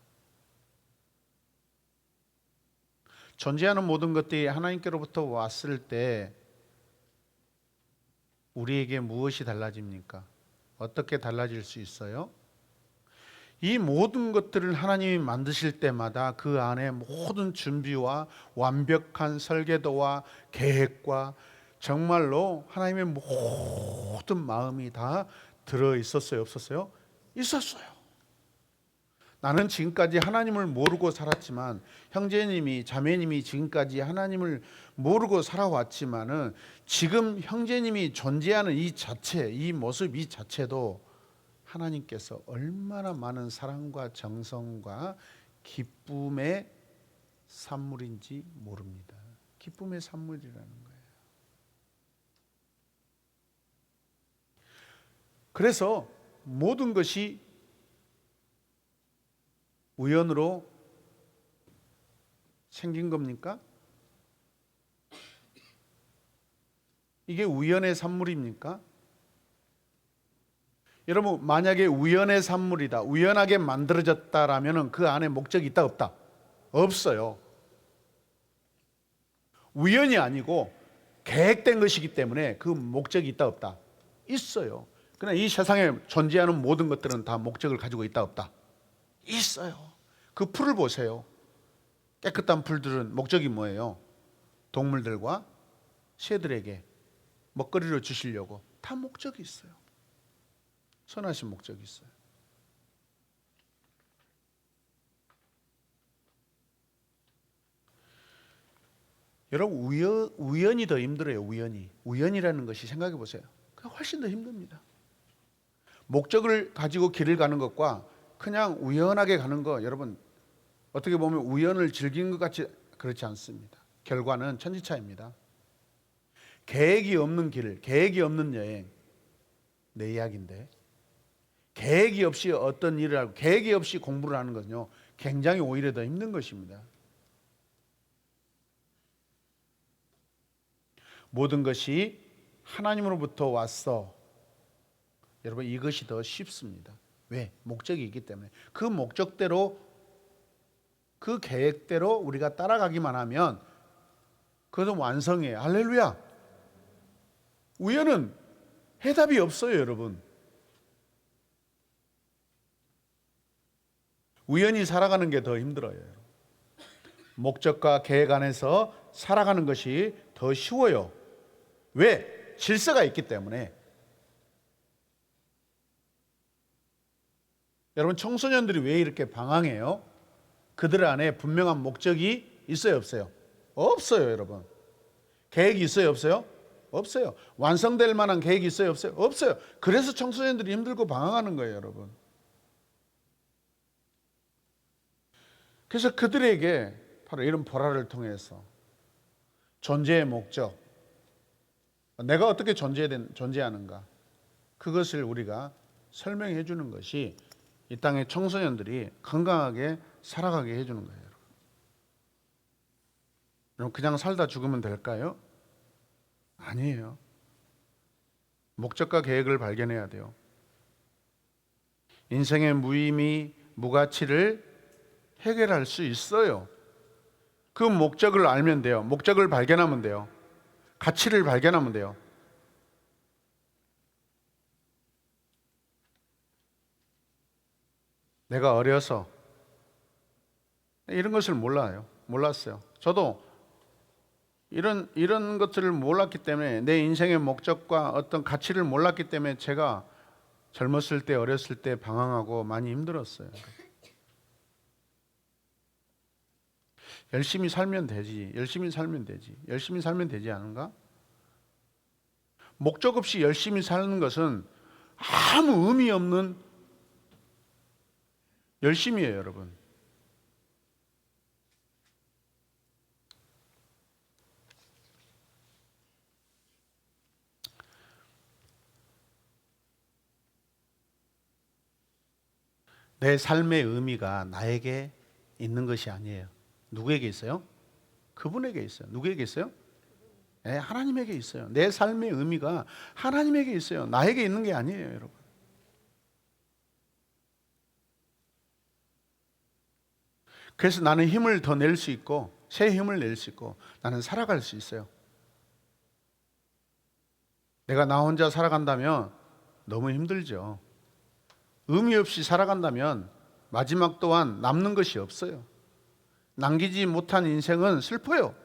[SPEAKER 1] 존재하는 모든 것들이 하나님께로부터 왔을 때 우리에게 무엇이 달라집니까? 어떻게 달라질 수 있어요? 이 모든 것들을 하나님이 만드실 때마다 그 안에 모든 준비와 완벽한 설계도와 계획과 정말로 하나님의 모든 마음이 다 들어 있었어요, 없었어요? 있었어요. 나는 지금까지 하나님을 모르고 살았지만, 형제님이, 자매님이 지금까지 하나님을 모르고 살아왔지만은 지금 형제님이 존재하는 이 자체, 이 모습 이 자체도 하나님께서 얼마나 많은 사랑과 정성과 기쁨의 산물인지 모릅니다. 기쁨의 산물이라는 거예요. 그래서 모든 것이 우연으로 생긴 겁니까? 이게 우연의 산물입니까? 여러분, 만약에 우연의 산물이다, 우연하게 만들어졌다라면 그 안에 목적이 있다 없다? 없어요. 우연이 아니고 계획된 것이기 때문에 그 목적이 있다 없다? 있어요. 그러나 이 세상에 존재하는 모든 것들은 다 목적을 가지고 있다 없다? 있어요. 그 풀을 보세요. 깨끗한 풀들은 목적이 뭐예요? 동물들과 새들에게 먹거리를 주시려고 다 목적이 있어요. 선하신 목적이 있어요. 여러분, 우연이 더 힘들어요. 우연이라는 것이 생각해 보세요. 훨씬 더 힘듭니다. 목적을 가지고 길을 가는 것과 그냥 우연하게 가는 거, 여러분 어떻게 보면 우연을 즐기는 것 같이 그렇지 않습니다. 결과는 천지차입니다. 계획이 없는 길, 계획이 없는 여행, 내 이야기인데 계획이 없이 어떤 일을 하고 계획이 없이 공부를 하는 것은요 굉장히 오히려 더 힘든 것입니다. 모든 것이 하나님으로부터 왔어. 여러분, 이것이 더 쉽습니다. 왜? 목적이 있기 때문에. 그 목적대로, 그 계획대로 우리가 따라가기만 하면 그것은 완성이에요. 할렐루야. 우연은 해답이 없어요, 여러분. 우연히 살아가는 게 더 힘들어요. 목적과 계획 안에서 살아가는 것이 더 쉬워요. 왜? 질서가 있기 때문에. 여러분, 청소년들이 왜 이렇게 방황해요? 그들 안에 분명한 목적이 있어요, 없어요? 없어요, 여러분. 계획이 있어요, 없어요? 없어요. 완성될 만한 계획이 있어요, 없어요? 없어요. 그래서 청소년들이 힘들고 방황하는 거예요, 여러분. 그래서 그들에게 바로 이런 보라를 통해서 존재의 목적, 내가 어떻게 존재하는가, 그것을 우리가 설명해 주는 것이 이 땅의 청소년들이 건강하게 살아가게 해주는 거예요. 그럼 그냥 살다 죽으면 될까요? 아니에요. 목적과 계획을 발견해야 돼요. 인생의 무의미, 무가치를 해결할 수 있어요. 그 목적을 알면 돼요. 목적을 발견하면 돼요. 가치를 발견하면 돼요. 내가 어려서 이런 것을 몰랐어요. 저도 이런 것들을 몰랐기 때문에, 내 인생의 목적과 어떤 가치를 몰랐기 때문에 제가 젊었을 때, 어렸을 때 방황하고 많이 힘들었어요. 열심히 살면 되지. 열심히 살면 되지. 열심히 살면 되지 않은가? 목적 없이 열심히 사는 것은 아무 의미 없는 열심이에요, 여러분. 내 삶의 의미가 나에게 있는 것이 아니에요. 누구에게 있어요? 그분에게 있어요. 누구에게 있어요? 네, 하나님에게 있어요. 내 삶의 의미가 하나님에게 있어요. 나에게 있는 게 아니에요, 여러분. 그래서 나는 힘을 더 낼 수 있고, 새 힘을 낼 수 있고, 나는 살아갈 수 있어요. 내가 나 혼자 살아간다면 너무 힘들죠. 의미 없이 살아간다면 마지막 또한 남는 것이 없어요. 남기지 못한 인생은 슬퍼요.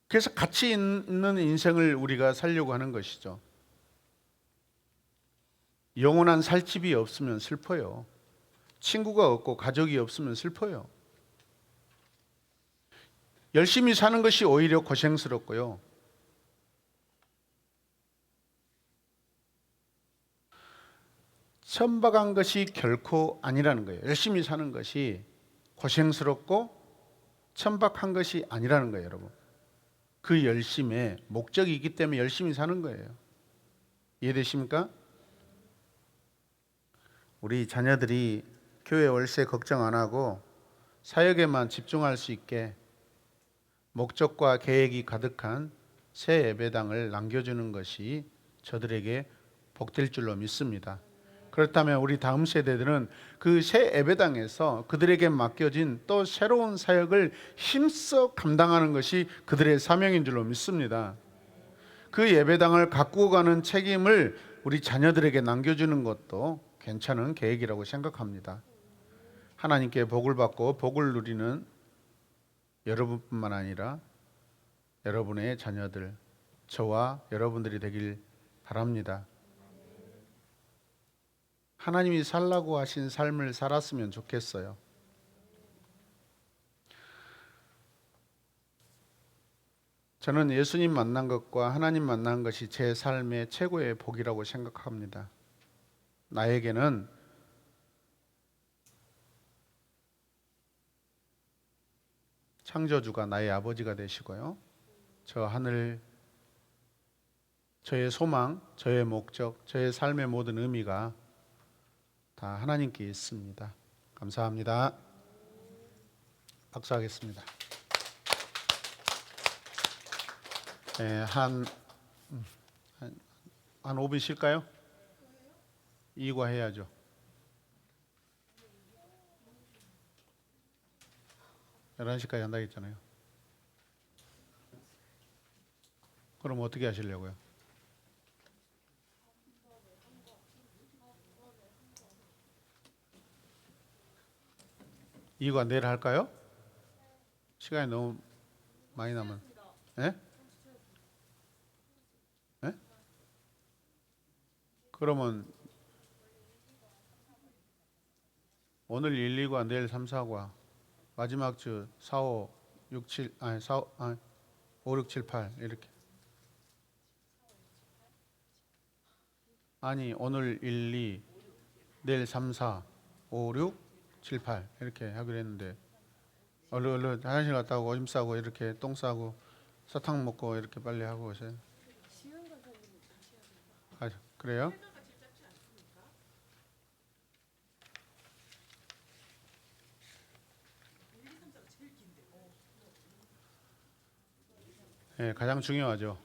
[SPEAKER 1] 그래서 가치 있는 인생을 우리가 살려고 하는 것이죠. 영원한 살 집이 없으면 슬퍼요. 친구가 없고 가족이 없으면 슬퍼요. 열심히 사는 것이 오히려 고생스럽고요. 천박한 것이 결코 아니라는 거예요. 열심히 사는 것이 고생스럽고 천박한 것이 아니라는 거예요, 여러분. 그 열심에 목적이 있기 때문에 열심히 사는 거예요. 이해되십니까? 우리 자녀들이 교회 월세 걱정 안 하고 사역에만 집중할 수 있게 목적과 계획이 가득한 새 예배당을 남겨주는 것이 저들에게 복될 줄로 믿습니다. 그렇다면 우리 다음 세대들은 그 새 예배당에서 그들에게 맡겨진 또 새로운 사역을 힘써 감당하는 것이 그들의 사명인 줄로 믿습니다. 그 예배당을 가꾸고 가는 책임을 우리 자녀들에게 남겨주는 것도 괜찮은 계획이라고 생각합니다. 하나님께 복을 받고 복을 누리는 여러분뿐만 아니라 여러분의 자녀들, 저와 여러분들이 되길 바랍니다. 하나님이 살라고 하신 삶을 살았으면 좋겠어요. 저는 예수님 만난 것과 하나님 만난 것이 제 삶의 최고의 복이라고 생각합니다. 나에게는 창조주가 나의 아버지가 되시고요. 저 하늘, 저의 소망, 저의 목적, 저의 삶의 모든 의미가 다 하나님께 있습니다. 감사합니다. 박수하겠습니다. 한 5분 쉴까요? 이과 해야죠. 열한 시까지 한다고 했잖아요. 그럼 어떻게 하시려고요? 이과 내일 할까요? 시간이 너무 많이 남은. 예? 예? 그러면 오늘 1, 2과 내일 3, 4과 마지막 주 4, 5, 6, 7 5, 6, 7, 8 이렇게. 아니 오늘 1, 2 내일 3, 4 5, 6, 7, 8 이렇게 하기로 했는데 얼른 화장실 갔다 오고 오줌 싸고 이렇게 똥 싸고 사탕 먹고 이렇게 빨리 하고 오세요. 그래요? 예, 가장 중요하죠.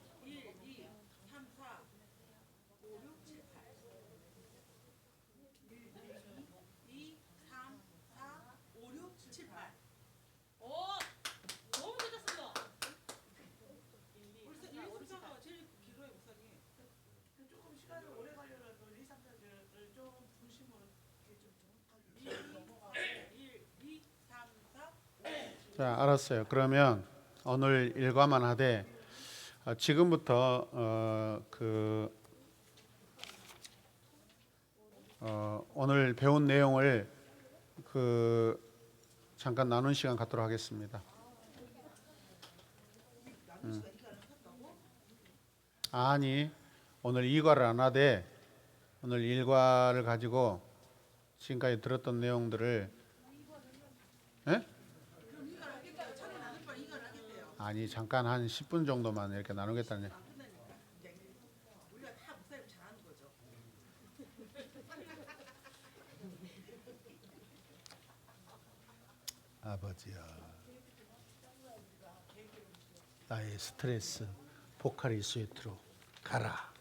[SPEAKER 1] 자, 알았어요. 그러면 오늘 일과만 하되 지금부터 오늘 배운 내용을 잠깐 나눈 시간 갖도록 하겠습니다. 아니, 오늘 이과를 안 하되 오늘 일과를 가지고 지금까지 들었던 내용들을 예? 아니 잠깐 한 10분 정도만 이렇게 나누겠다는. 아버지야, 나의 스트레스 포카리 스웨트로 가라.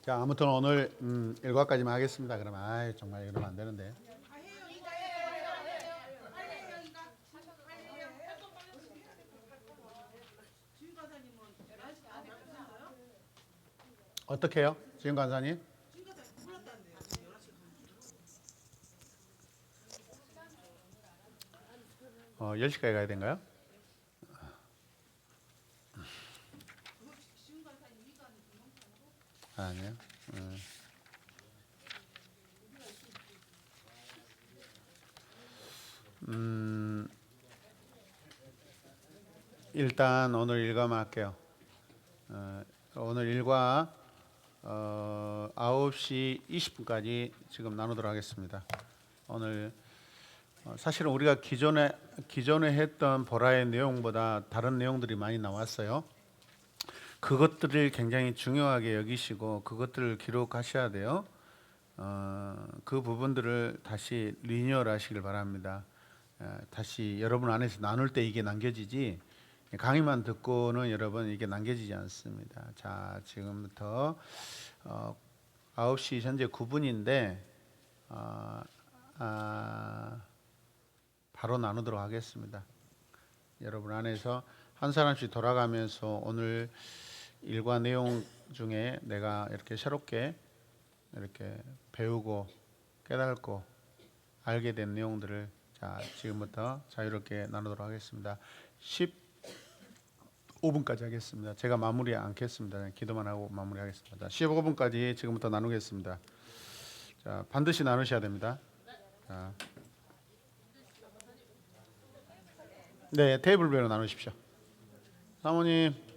[SPEAKER 1] 자, 아무튼 오늘 일과까지만 하겠습니다. 그러면 정말 이러면 안 되는데. 어떻게 해요? 지금 간사님? 10시까지 가야 된가요? 아니요. 일단 오늘 일과만 할게요. 오늘 일과 9시 20분까지 지금 나누도록 하겠습니다. 오늘 사실은 우리가 기존에 했던 보라의 내용보다 다른 내용들이 많이 나왔어요. 그것들을 굉장히 중요하게 여기시고 그것들을 기록하셔야 돼요. 그 부분들을 다시 리뉴얼 하시길 바랍니다. 다시 여러분 안에서 나눌 때 이게 남겨지지, 강의만 듣고는 여러분 이게 남겨지지 않습니다. 자, 지금부터 9시 현재 9분인데 바로 나누도록 하겠습니다. 여러분 안에서 한 사람씩 돌아가면서 오늘 일과 내용 중에 내가 이렇게 새롭게 이렇게 배우고 깨닫고 알게 된 내용들을 자, 지금부터 자유롭게 나누도록 하겠습니다. 15분까지 하겠습니다. 제가 마무리 않겠습니다. 기도만 하고 마무리하겠습니다. 자, 15분까지 지금부터 나누겠습니다. 자, 반드시 나누셔야 됩니다. 자. 네, 테이블별로 나누십시오. 사모님.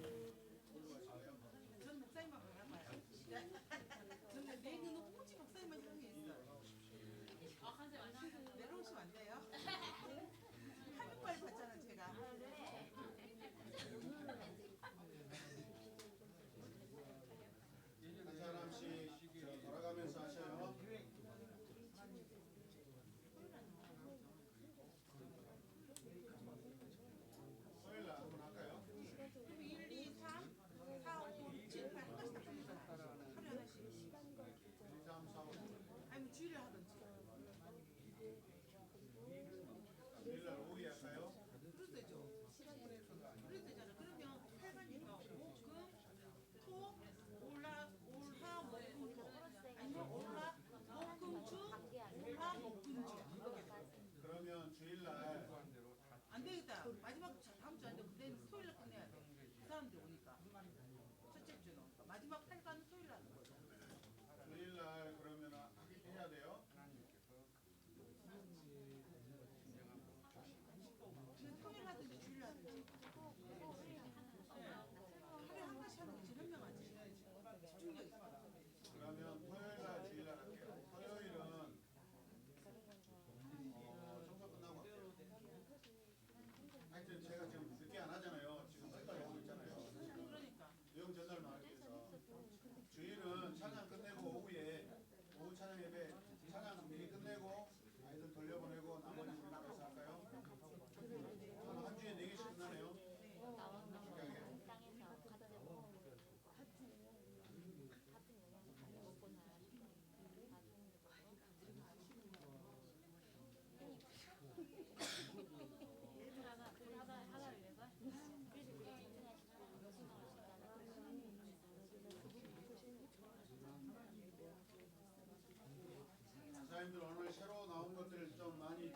[SPEAKER 1] 목사님들 오늘 새로 나온 것들 좀 많이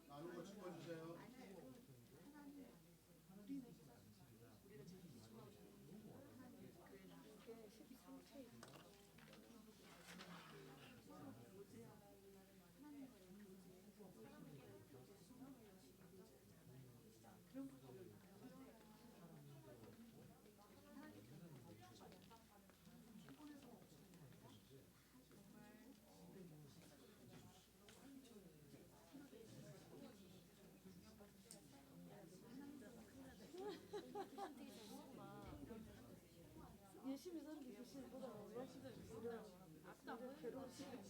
[SPEAKER 1] 나누고 짚어주세요.
[SPEAKER 4] 열심히 사는 게 열심히 보다 아까 괴로우시고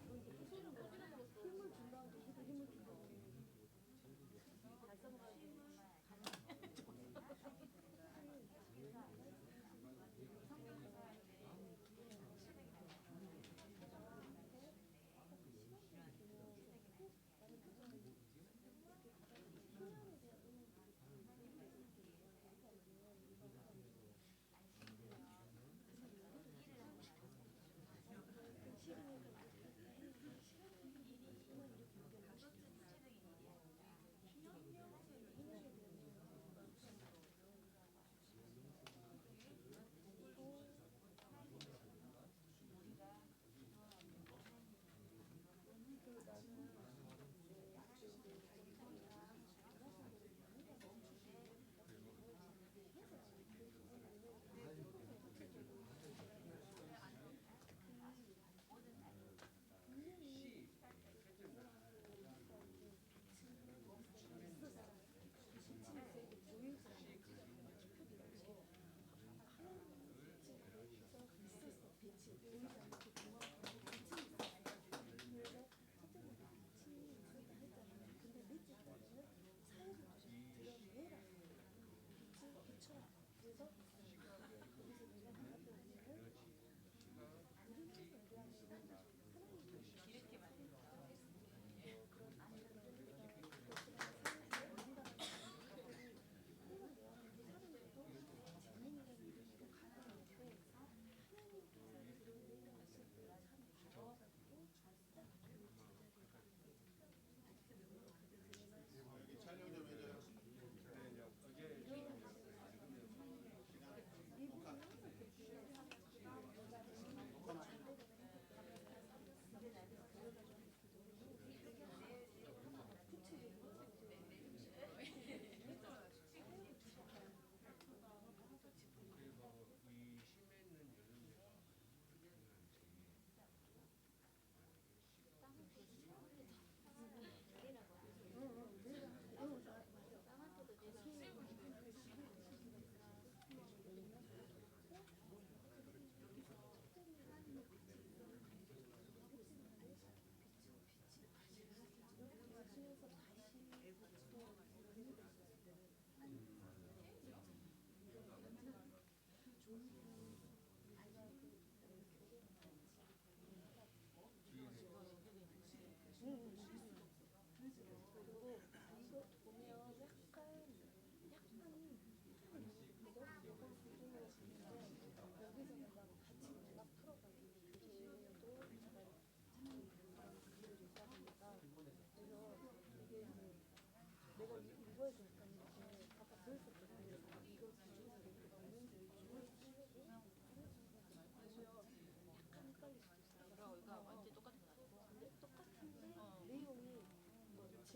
[SPEAKER 4] 힘을 준다고 우리도 힘을 준다고
[SPEAKER 1] 촬영 좀 해줘요.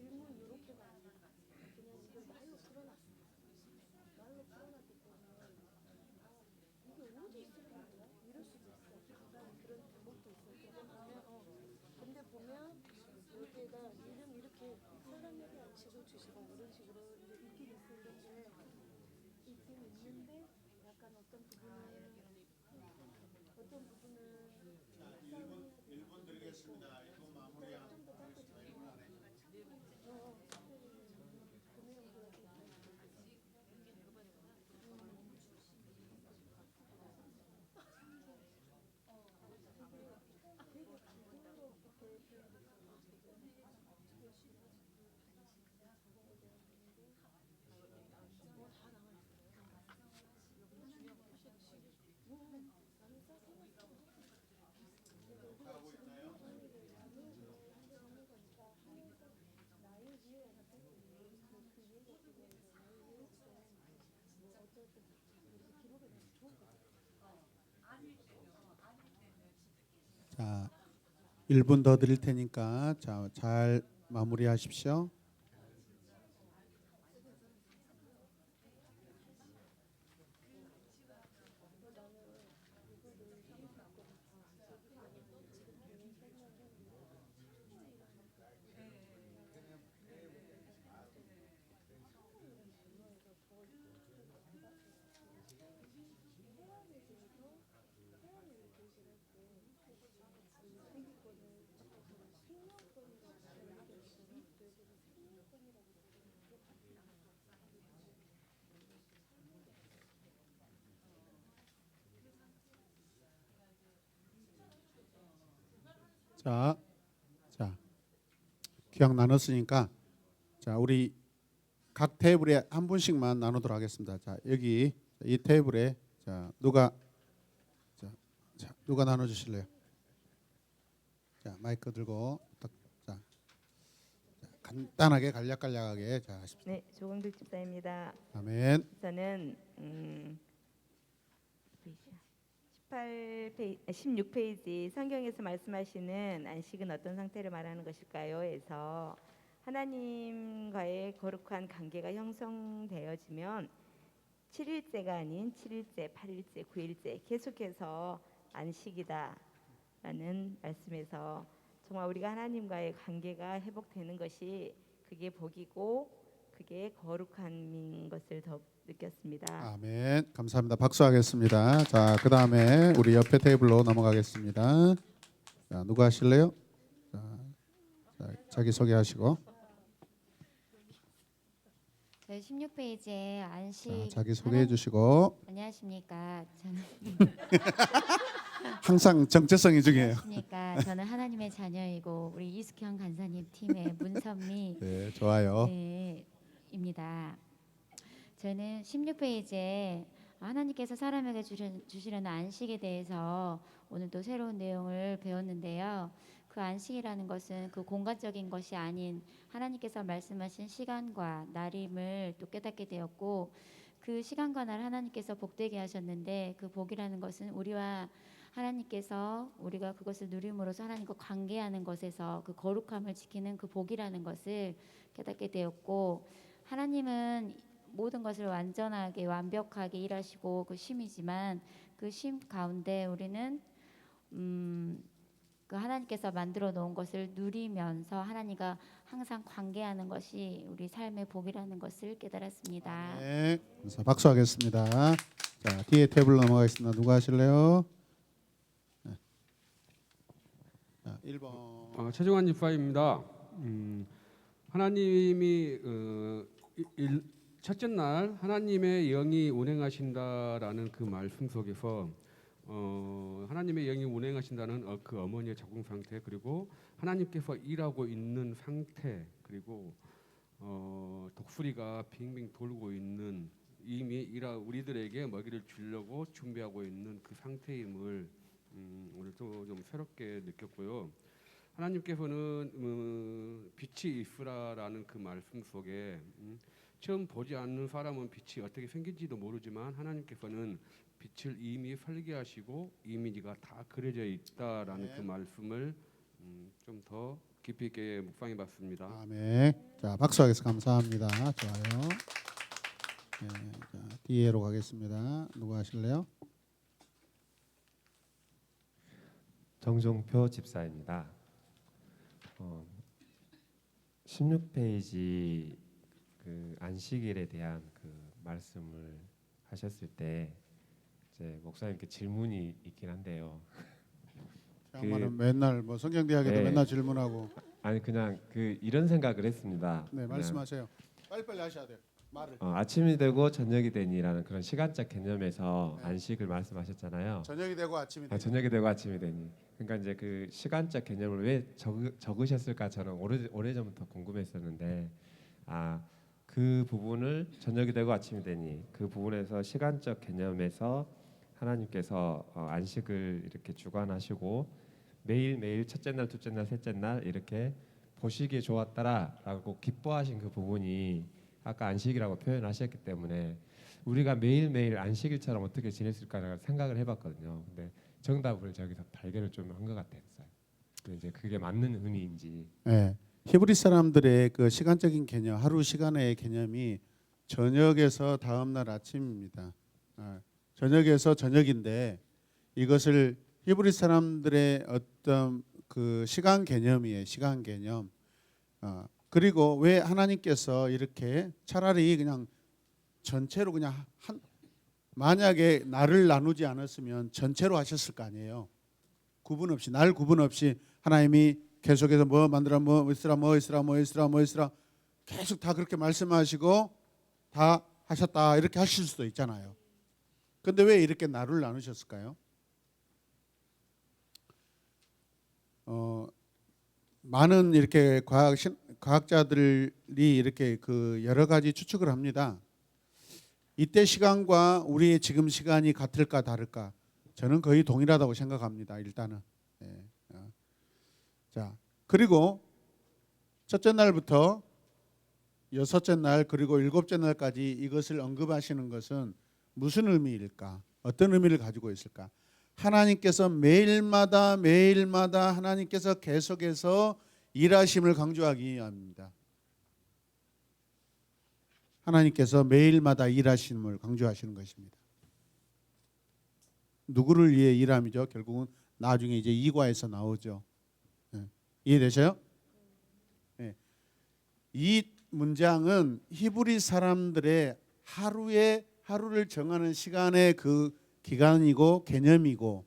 [SPEAKER 1] 질문 이렇게가 아니라 그냥 이걸 말로 풀어놨어. 말로 풀어놨기 때문에 이게 어디 있으는 거야? 이럴 수도 있어. 약간 그런 대목도 있을 거고. 근데 보면 여기에다 이름 이렇게 사람에게 안식을 주시고 이런 식으로 이제 있긴 있는데 약간 어떤 부분은 자, 1분 드리겠습니다. 1분 마무리하고 1분 안에. 자, 1분 더 드릴 테니까 잘 마무리하십시오. 자, 기억 나눴으니까 우리 각 테이블에 한 분씩만 나누도록 하겠습니다. 여기 이 테이블에 누가 나눠 주실래요? 마이크 들고 간단하게 간략하게 하십시오.
[SPEAKER 5] 네, 조광득 집사입니다.
[SPEAKER 1] 아멘.
[SPEAKER 5] 저는 16페이지 성경에서 말씀하시는 안식은 어떤 상태를 말하는 것일까요? 에서 하나님과의 거룩한 관계가 형성되어지면 7일째가 아닌 7일째, 8일째, 9일째 계속해서 안식이다라는 말씀에서 정말 우리가 하나님과의 관계가 회복되는 것이 그게 복이고 그게 거룩한 것을 더 느꼈습니다.
[SPEAKER 1] 아멘. 감사합니다. 박수하겠습니다. 그 다음에 우리 옆에 테이블로 넘어가겠습니다. 누구 하실래요? 자기 소개하시고.
[SPEAKER 6] 저희 16페이지에 안식
[SPEAKER 1] 자기 소개해 주시고.
[SPEAKER 6] 안녕하십니까. 저는
[SPEAKER 1] 항상 정체성이 중요해요.
[SPEAKER 6] 안녕하십니까. 저는 하나님의 자녀이고 우리 이숙형 간사님 팀의 문선미
[SPEAKER 1] 네, 좋아요.
[SPEAKER 6] 입니다. 저는 16페이지에 하나님께서 사람에게 주시려는 안식에 대해서 오늘 또 새로운 내용을 배웠는데요. 그 안식이라는 것은 그 공간적인 것이 아닌 하나님께서 말씀하신 시간과 날임을 또 깨닫게 되었고, 그 시간과 날 하나님께서 복되게 하셨는데 그 복이라는 것은 우리와 하나님께서 우리가 그것을 누림으로써 하나님과 관계하는 것에서 그 거룩함을 지키는 그 복이라는 것을 깨닫게 되었고, 하나님은 모든 것을 완전하게 완벽하게 일하시고 그 쉼이지만 그 쉼 가운데 우리는 그 하나님께서 만들어 놓은 것을 누리면서 하나님과 항상 관계하는 것이 우리 삶의 복이라는 것을 깨달았습니다.
[SPEAKER 1] 네, 그래서 박수하겠습니다. 뒤에 테이블 넘어가겠습니다. 누가 하실래요? 1번.
[SPEAKER 7] 최종환 집사입니다. 하나님이 첫째 날 하나님의 영이 운행하신다라는 그 말씀 속에서 하나님의 영이 운행하신다는 그 어머니의 적응 상태, 그리고 하나님께서 일하고 있는 상태, 그리고 독수리가 빙빙 돌고 있는 이미 우리들에게 먹이를 주려고 준비하고 있는 그 상태임을 오늘도 좀 새롭게 느꼈고요. 하나님께서는 빛이 있으라라는 그 말씀 속에 처음 보지 않는 사람은 빛이 어떻게 생긴지도 모르지만 하나님께서는 빛을 이미 설계하시고 이미지가 다 그려져 있다라는 그 말씀을 좀 더 깊이 있게 묵상해봤습니다.
[SPEAKER 1] 아멘. 박수하겠습니다. 감사합니다. 좋아요. 뒤에로 가겠습니다. 누구 하실래요?
[SPEAKER 8] 정종표 집사입니다. 16페이지 그 안식일에 대한 그 말씀을 하셨을 때 이제 목사님께 질문이 있긴 한데요.
[SPEAKER 1] 양반은 맨날 성경 대학에도
[SPEAKER 8] 네.
[SPEAKER 1] 맨날 질문하고.
[SPEAKER 8] 아니 그냥 이런 생각을 했습니다.
[SPEAKER 1] 네,
[SPEAKER 8] 그냥,
[SPEAKER 1] 말씀하세요. 빨리빨리 하셔야 돼요. 말을.
[SPEAKER 8] 아침이 되고 저녁이 되니라는 그런 시간적 개념에서
[SPEAKER 1] 네.
[SPEAKER 8] 안식을 말씀하셨잖아요.
[SPEAKER 1] 저녁이 되고 아침이 되고.
[SPEAKER 8] 저녁이 되고 아침이 되니. 그러니까 이제 그 시간적 개념을 왜 적으셨을까 저는 오래전부터 궁금했었는데 그 부분을 저녁이 되고 아침이 되니 그 부분에서 시간적 개념에서 하나님께서 안식을 이렇게 주관하시고 매일 매일 첫째 날, 둘째 날, 셋째 날 이렇게 보시기에 좋았다라고 기뻐하신 그 부분이 아까 안식이라고 표현하셨기 때문에 우리가 매일 매일 안식일처럼 어떻게 지냈을까라는 생각을 해봤거든요. 근데 정답을 저기서 발견을 좀 한 것 같았어요. 근데 이제 그게 맞는 의미인지.
[SPEAKER 1] 예. 히브리 사람들의 그 시간적인 개념, 하루 시간의 개념이 저녁에서 다음 날 아침입니다. 저녁에서 저녁인데 이것을 히브리 사람들의 어떤 그 시간 개념이에요. 시간 개념. 그리고 왜 하나님께서 이렇게 차라리 그냥 전체로 그냥 만약에 날을 나누지 않았으면 전체로 하셨을 거 아니에요. 구분 없이 날 구분 없이 하나님이 계속해서 뭐 만들어 뭐 있으라 뭐 있으라 뭐 있으라 뭐 있으라 계속 다 그렇게 말씀하시고 다 하셨다 이렇게 하실 수도 있잖아요. 근데 왜 이렇게 날을 나누셨을까요? 많은 이렇게 과학자들이 이렇게 그 여러 가지 추측을 합니다. 이때 시간과 우리의 지금 시간이 같을까 다를까? 저는 거의 동일하다고 생각합니다. 일단은. 네. 자, 그리고 첫째 날부터 여섯째 날 그리고 일곱째 날까지 이것을 언급하시는 것은 무슨 의미일까? 어떤 의미를 가지고 있을까? 하나님께서 매일마다 하나님께서 계속해서 일하심을 강조하기 위함입니다. 하나님께서 매일마다 일하심을 강조하시는 것입니다. 누구를 위해 일함이죠? 결국은 나중에 이제 이과에서 나오죠. 네. 이해되셔요? 네. 이 문장은 히브리 사람들의 하루를 정하는 시간의 그 기간이고 개념이고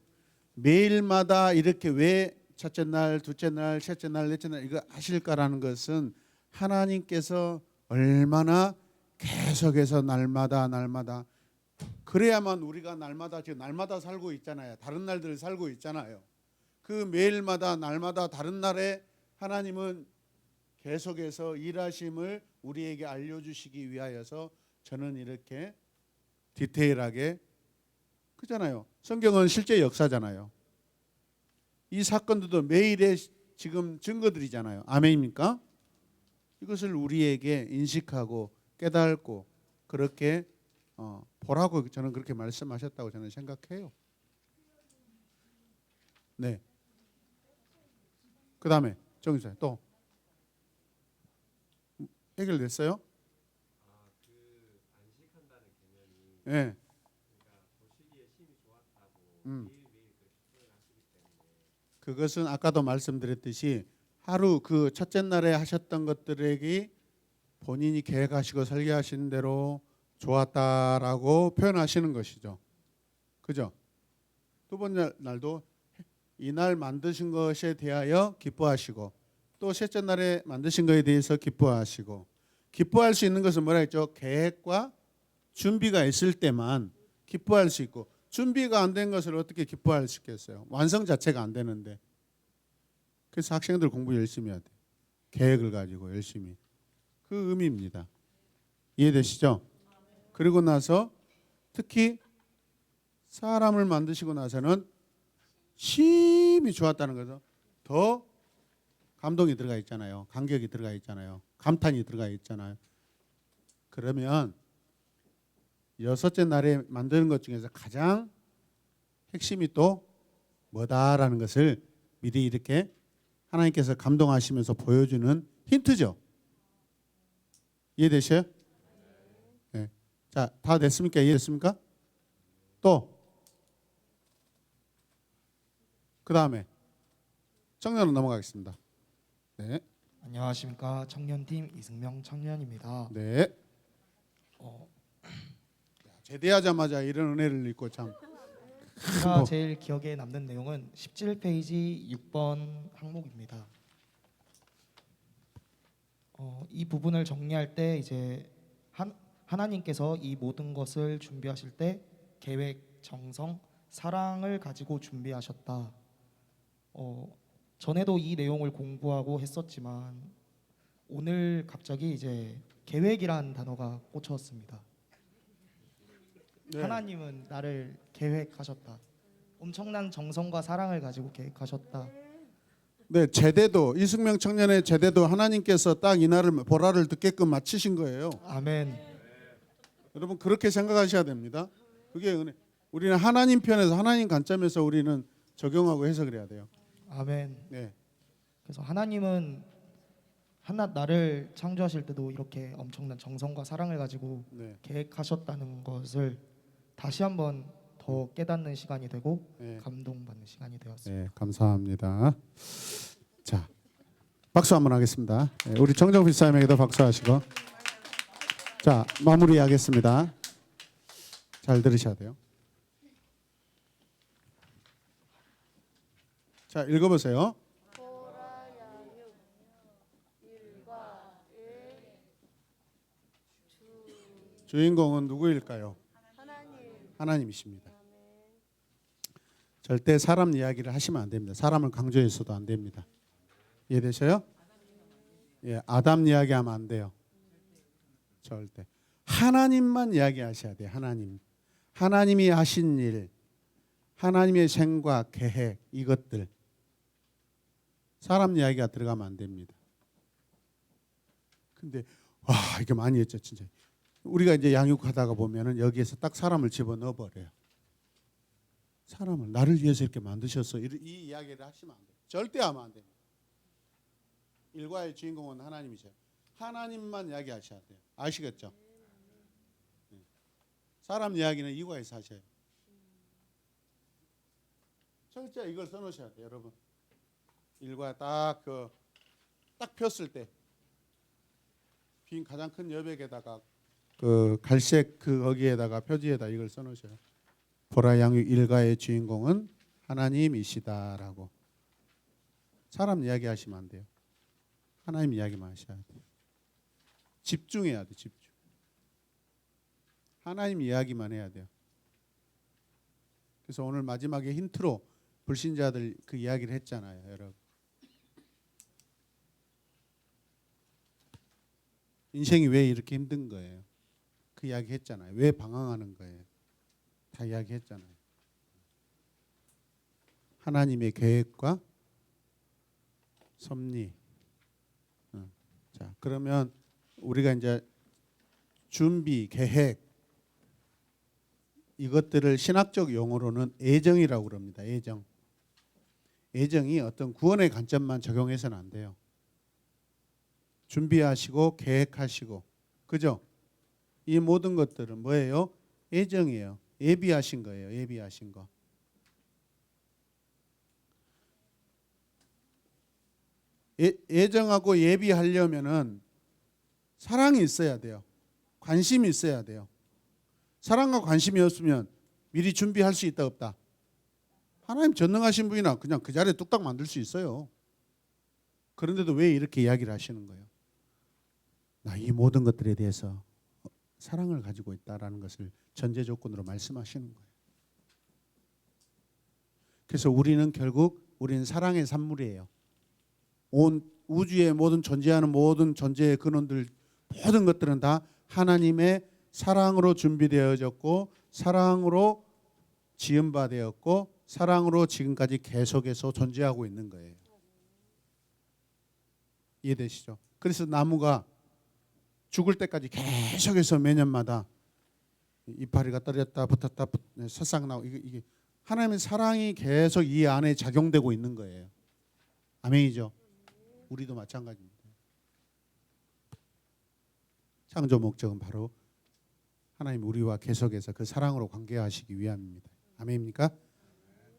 [SPEAKER 1] 매일마다 이렇게 왜 첫째 날, 둘째 날, 셋째 날, 넷째 날 이거 하실까라는 것은 하나님께서 얼마나 계속해서 날마다 그래야만 우리가 날마다 지금 날마다 살고 있잖아요. 다른 날들 살고 있잖아요. 그 매일마다 날마다 다른 날에 하나님은 계속해서 일하심을 우리에게 알려주시기 위하여서 저는 이렇게 디테일하게 그잖아요. 성경은 실제 역사잖아요. 이 사건들도 매일의 지금 증거들이잖아요. 아멘입니까? 이것을 우리에게 인식하고 깨닫고 그렇게 보라고 저는 그렇게 말씀하셨다고 저는 생각해요. 네. 그 다음에 정의사님 또 해결됐어요? 네. 그것은 아까도 말씀드렸듯이 하루 그 첫째 날에 하셨던 것들에게 본인이 계획하시고 설계하신 대로 좋았다라고 표현하시는 것이죠. 그죠? 두 번째 날도 이날 만드신 것에 대하여 기뻐하시고 또 셋째 날에 만드신 것에 대해서 기뻐하시고 기뻐할 수 있는 것은 뭐라 했죠? 계획과 준비가 있을 때만 기뻐할 수 있고 준비가 안 된 것을 어떻게 기뻐할 수 있겠어요? 완성 자체가 안 되는데. 그래서 학생들 공부 열심히 해야 돼. 계획을 가지고 열심히. 그 의미입니다. 이해되시죠? 그리고 나서 특히 사람을 만드시고 나서는 심히 좋았다는 것은 더 감동이 들어가 있잖아요. 감격이 들어가 있잖아요. 감탄이 들어가 있잖아요. 그러면 여섯째 날에 만드는 것 중에서 가장 핵심이 또 뭐다라는 것을 미리 이렇게 하나님께서 감동하시면서 보여주는 힌트죠. 이해되셔요? 네. 자, 다 됐습니까? 이해됐습니까? 또 그 다음에 청년으로 넘어가겠습니다. 네.
[SPEAKER 9] 안녕하십니까. 청년팀 이승명 청년입니다.
[SPEAKER 1] 네. 제대하자마자 이런 은혜를 입고 참.
[SPEAKER 9] 제가 제일 기억에 남는 내용은 17페이지 6번 항목입니다. 이 부분을 정리할 때 이제 하나님께서 이 모든 것을 준비하실 때 계획, 정성, 사랑을 가지고 준비하셨다. 전에도 이 내용을 공부하고 했었지만 오늘 갑자기 이제 계획이라는 단어가 꽂혔습니다.
[SPEAKER 1] 네.
[SPEAKER 9] 하나님은 나를 계획하셨다. 엄청난 정성과 사랑을 가지고 계획하셨다.
[SPEAKER 1] 네, 제대도 이승명 청년의 제대도 하나님께서 딱 이날을 보라를 듣게끔 마치신 거예요.
[SPEAKER 9] 아멘.
[SPEAKER 1] 여러분 그렇게 생각하셔야 됩니다. 그게 은혜. 우리는 하나님 편에서 하나님 관점에서 우리는 적용하고 해석을 해야 돼요.
[SPEAKER 9] 아멘.
[SPEAKER 1] 네.
[SPEAKER 9] 그래서 하나님은 나를 창조하실 때도 이렇게 엄청난 정성과 사랑을 가지고
[SPEAKER 1] 네.
[SPEAKER 9] 계획하셨다는 것을 다시 한번 더 깨닫는 시간이 되고
[SPEAKER 1] 네.
[SPEAKER 9] 감동받는 시간이 되었습니다.
[SPEAKER 1] 네, 감사합니다. 자, 박수 한번 하겠습니다. 네, 우리 정정필 사님에게도 박수하시고. 자, 마무리하겠습니다. 잘 들으셔야 돼요. 자, 읽어보세요. 주인공은 누구일까요? 하나님이십니다. 절대 사람 이야기를 하시면 안 됩니다. 사람을 강조해서도 안 됩니다. 이해되셔요? 예, 아담 이야기하면 안 돼요. 절대. 하나님만 이야기하셔야 돼요. 하나님. 하나님이 하신 일, 하나님의 생각, 계획, 이것들. 사람 이야기가 들어가면 안 됩니다. 근데 와, 이게 많이 했죠, 진짜. 우리가 이제 양육하다가 보면은 여기에서 딱 사람을 집어넣어 버려요. 사람을 나를 위해서 이렇게 만드셨어. 이 이야기를 하시면 안 돼요. 절대 하면 안 됩니다. 일과의 주인공은 하나님이세요. 하나님만 이야기하셔야 돼요. 아시겠죠? 네. 사람 이야기는 이과에서 하셔요. 철저히 이걸 써놓으셔야 돼요, 여러분. 일과 딱 폈을 때 빈 가장 큰 여백에다가 그 갈색 거기에다가 표지에다 이걸 써놓으셔요. 보라 양육 일가의 주인공은 하나님이시다라고. 사람 이야기하시면 안 돼요. 하나님 이야기만 하셔야 돼요. 집중해야 돼, 집중. 하나님 이야기만 해야 돼요. 그래서 오늘 마지막에 힌트로 불신자들 그 이야기를 했잖아요, 여러분. 인생이 왜 이렇게 힘든 거예요? 그 이야기 했잖아요. 왜 방황하는 거예요? 다 이야기했잖아요. 하나님의 계획과 섭리. 자, 그러면 우리가 이제 준비, 계획 이것들을 신학적 용어로는 애정이라고 그럽니다. 애정. 애정이 어떤 구원의 관점만 적용해서는 안 돼요. 준비하시고 계획하시고, 그죠? 이 모든 것들은 뭐예요? 애정이에요. 예비하신 거예요. 예비하신 거. 애정하고 예비하려면은 사랑이 있어야 돼요. 관심이 있어야 돼요. 사랑과 관심이 없으면 미리 준비할 수 있다 없다? 하나님 전능하신 분이나 그냥 그 자리에 뚝딱 만들 수 있어요. 그런데도 왜 이렇게 이야기를 하시는 거예요? 나 이 모든 것들에 대해서 사랑을 가지고 있다라는 것을 전제 조건으로 말씀하시는 거예요. 그래서 우리는 결국 우리는 사랑의 산물이에요. 온 우주의 모든 존재하는 모든 존재의 근원들 모든 것들은 다 하나님의 사랑으로 준비되어졌고 사랑으로 지음받았고 사랑으로 지금까지 계속해서 존재하고 있는 거예요. 이해되시죠? 그래서 나무가 죽을 때까지 계속해서 매년마다 이파리가 떨어졌다 붙었다 새싹 나고 이게 하나님의 사랑이 계속 이 안에 작용되고 있는 거예요. 아멘이죠? 우리도 마찬가지입니다. 창조 목적은 바로 하나님 우리와 계속해서 그 사랑으로 관계하시기 위함입니다. 아멘입니까?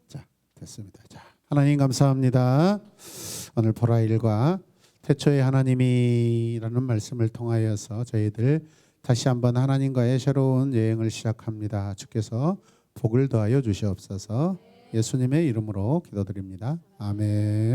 [SPEAKER 1] 자, 됐습니다. 자, 하나님 감사합니다. 오늘 보라 일과 태초에 하나님이라는 말씀을 통하여서 저희들 다시 한번 하나님과의 새로운 여행을 시작합니다. 주께서 복을 더하여 주시옵소서. 예수님의 이름으로 기도드립니다. 아멘.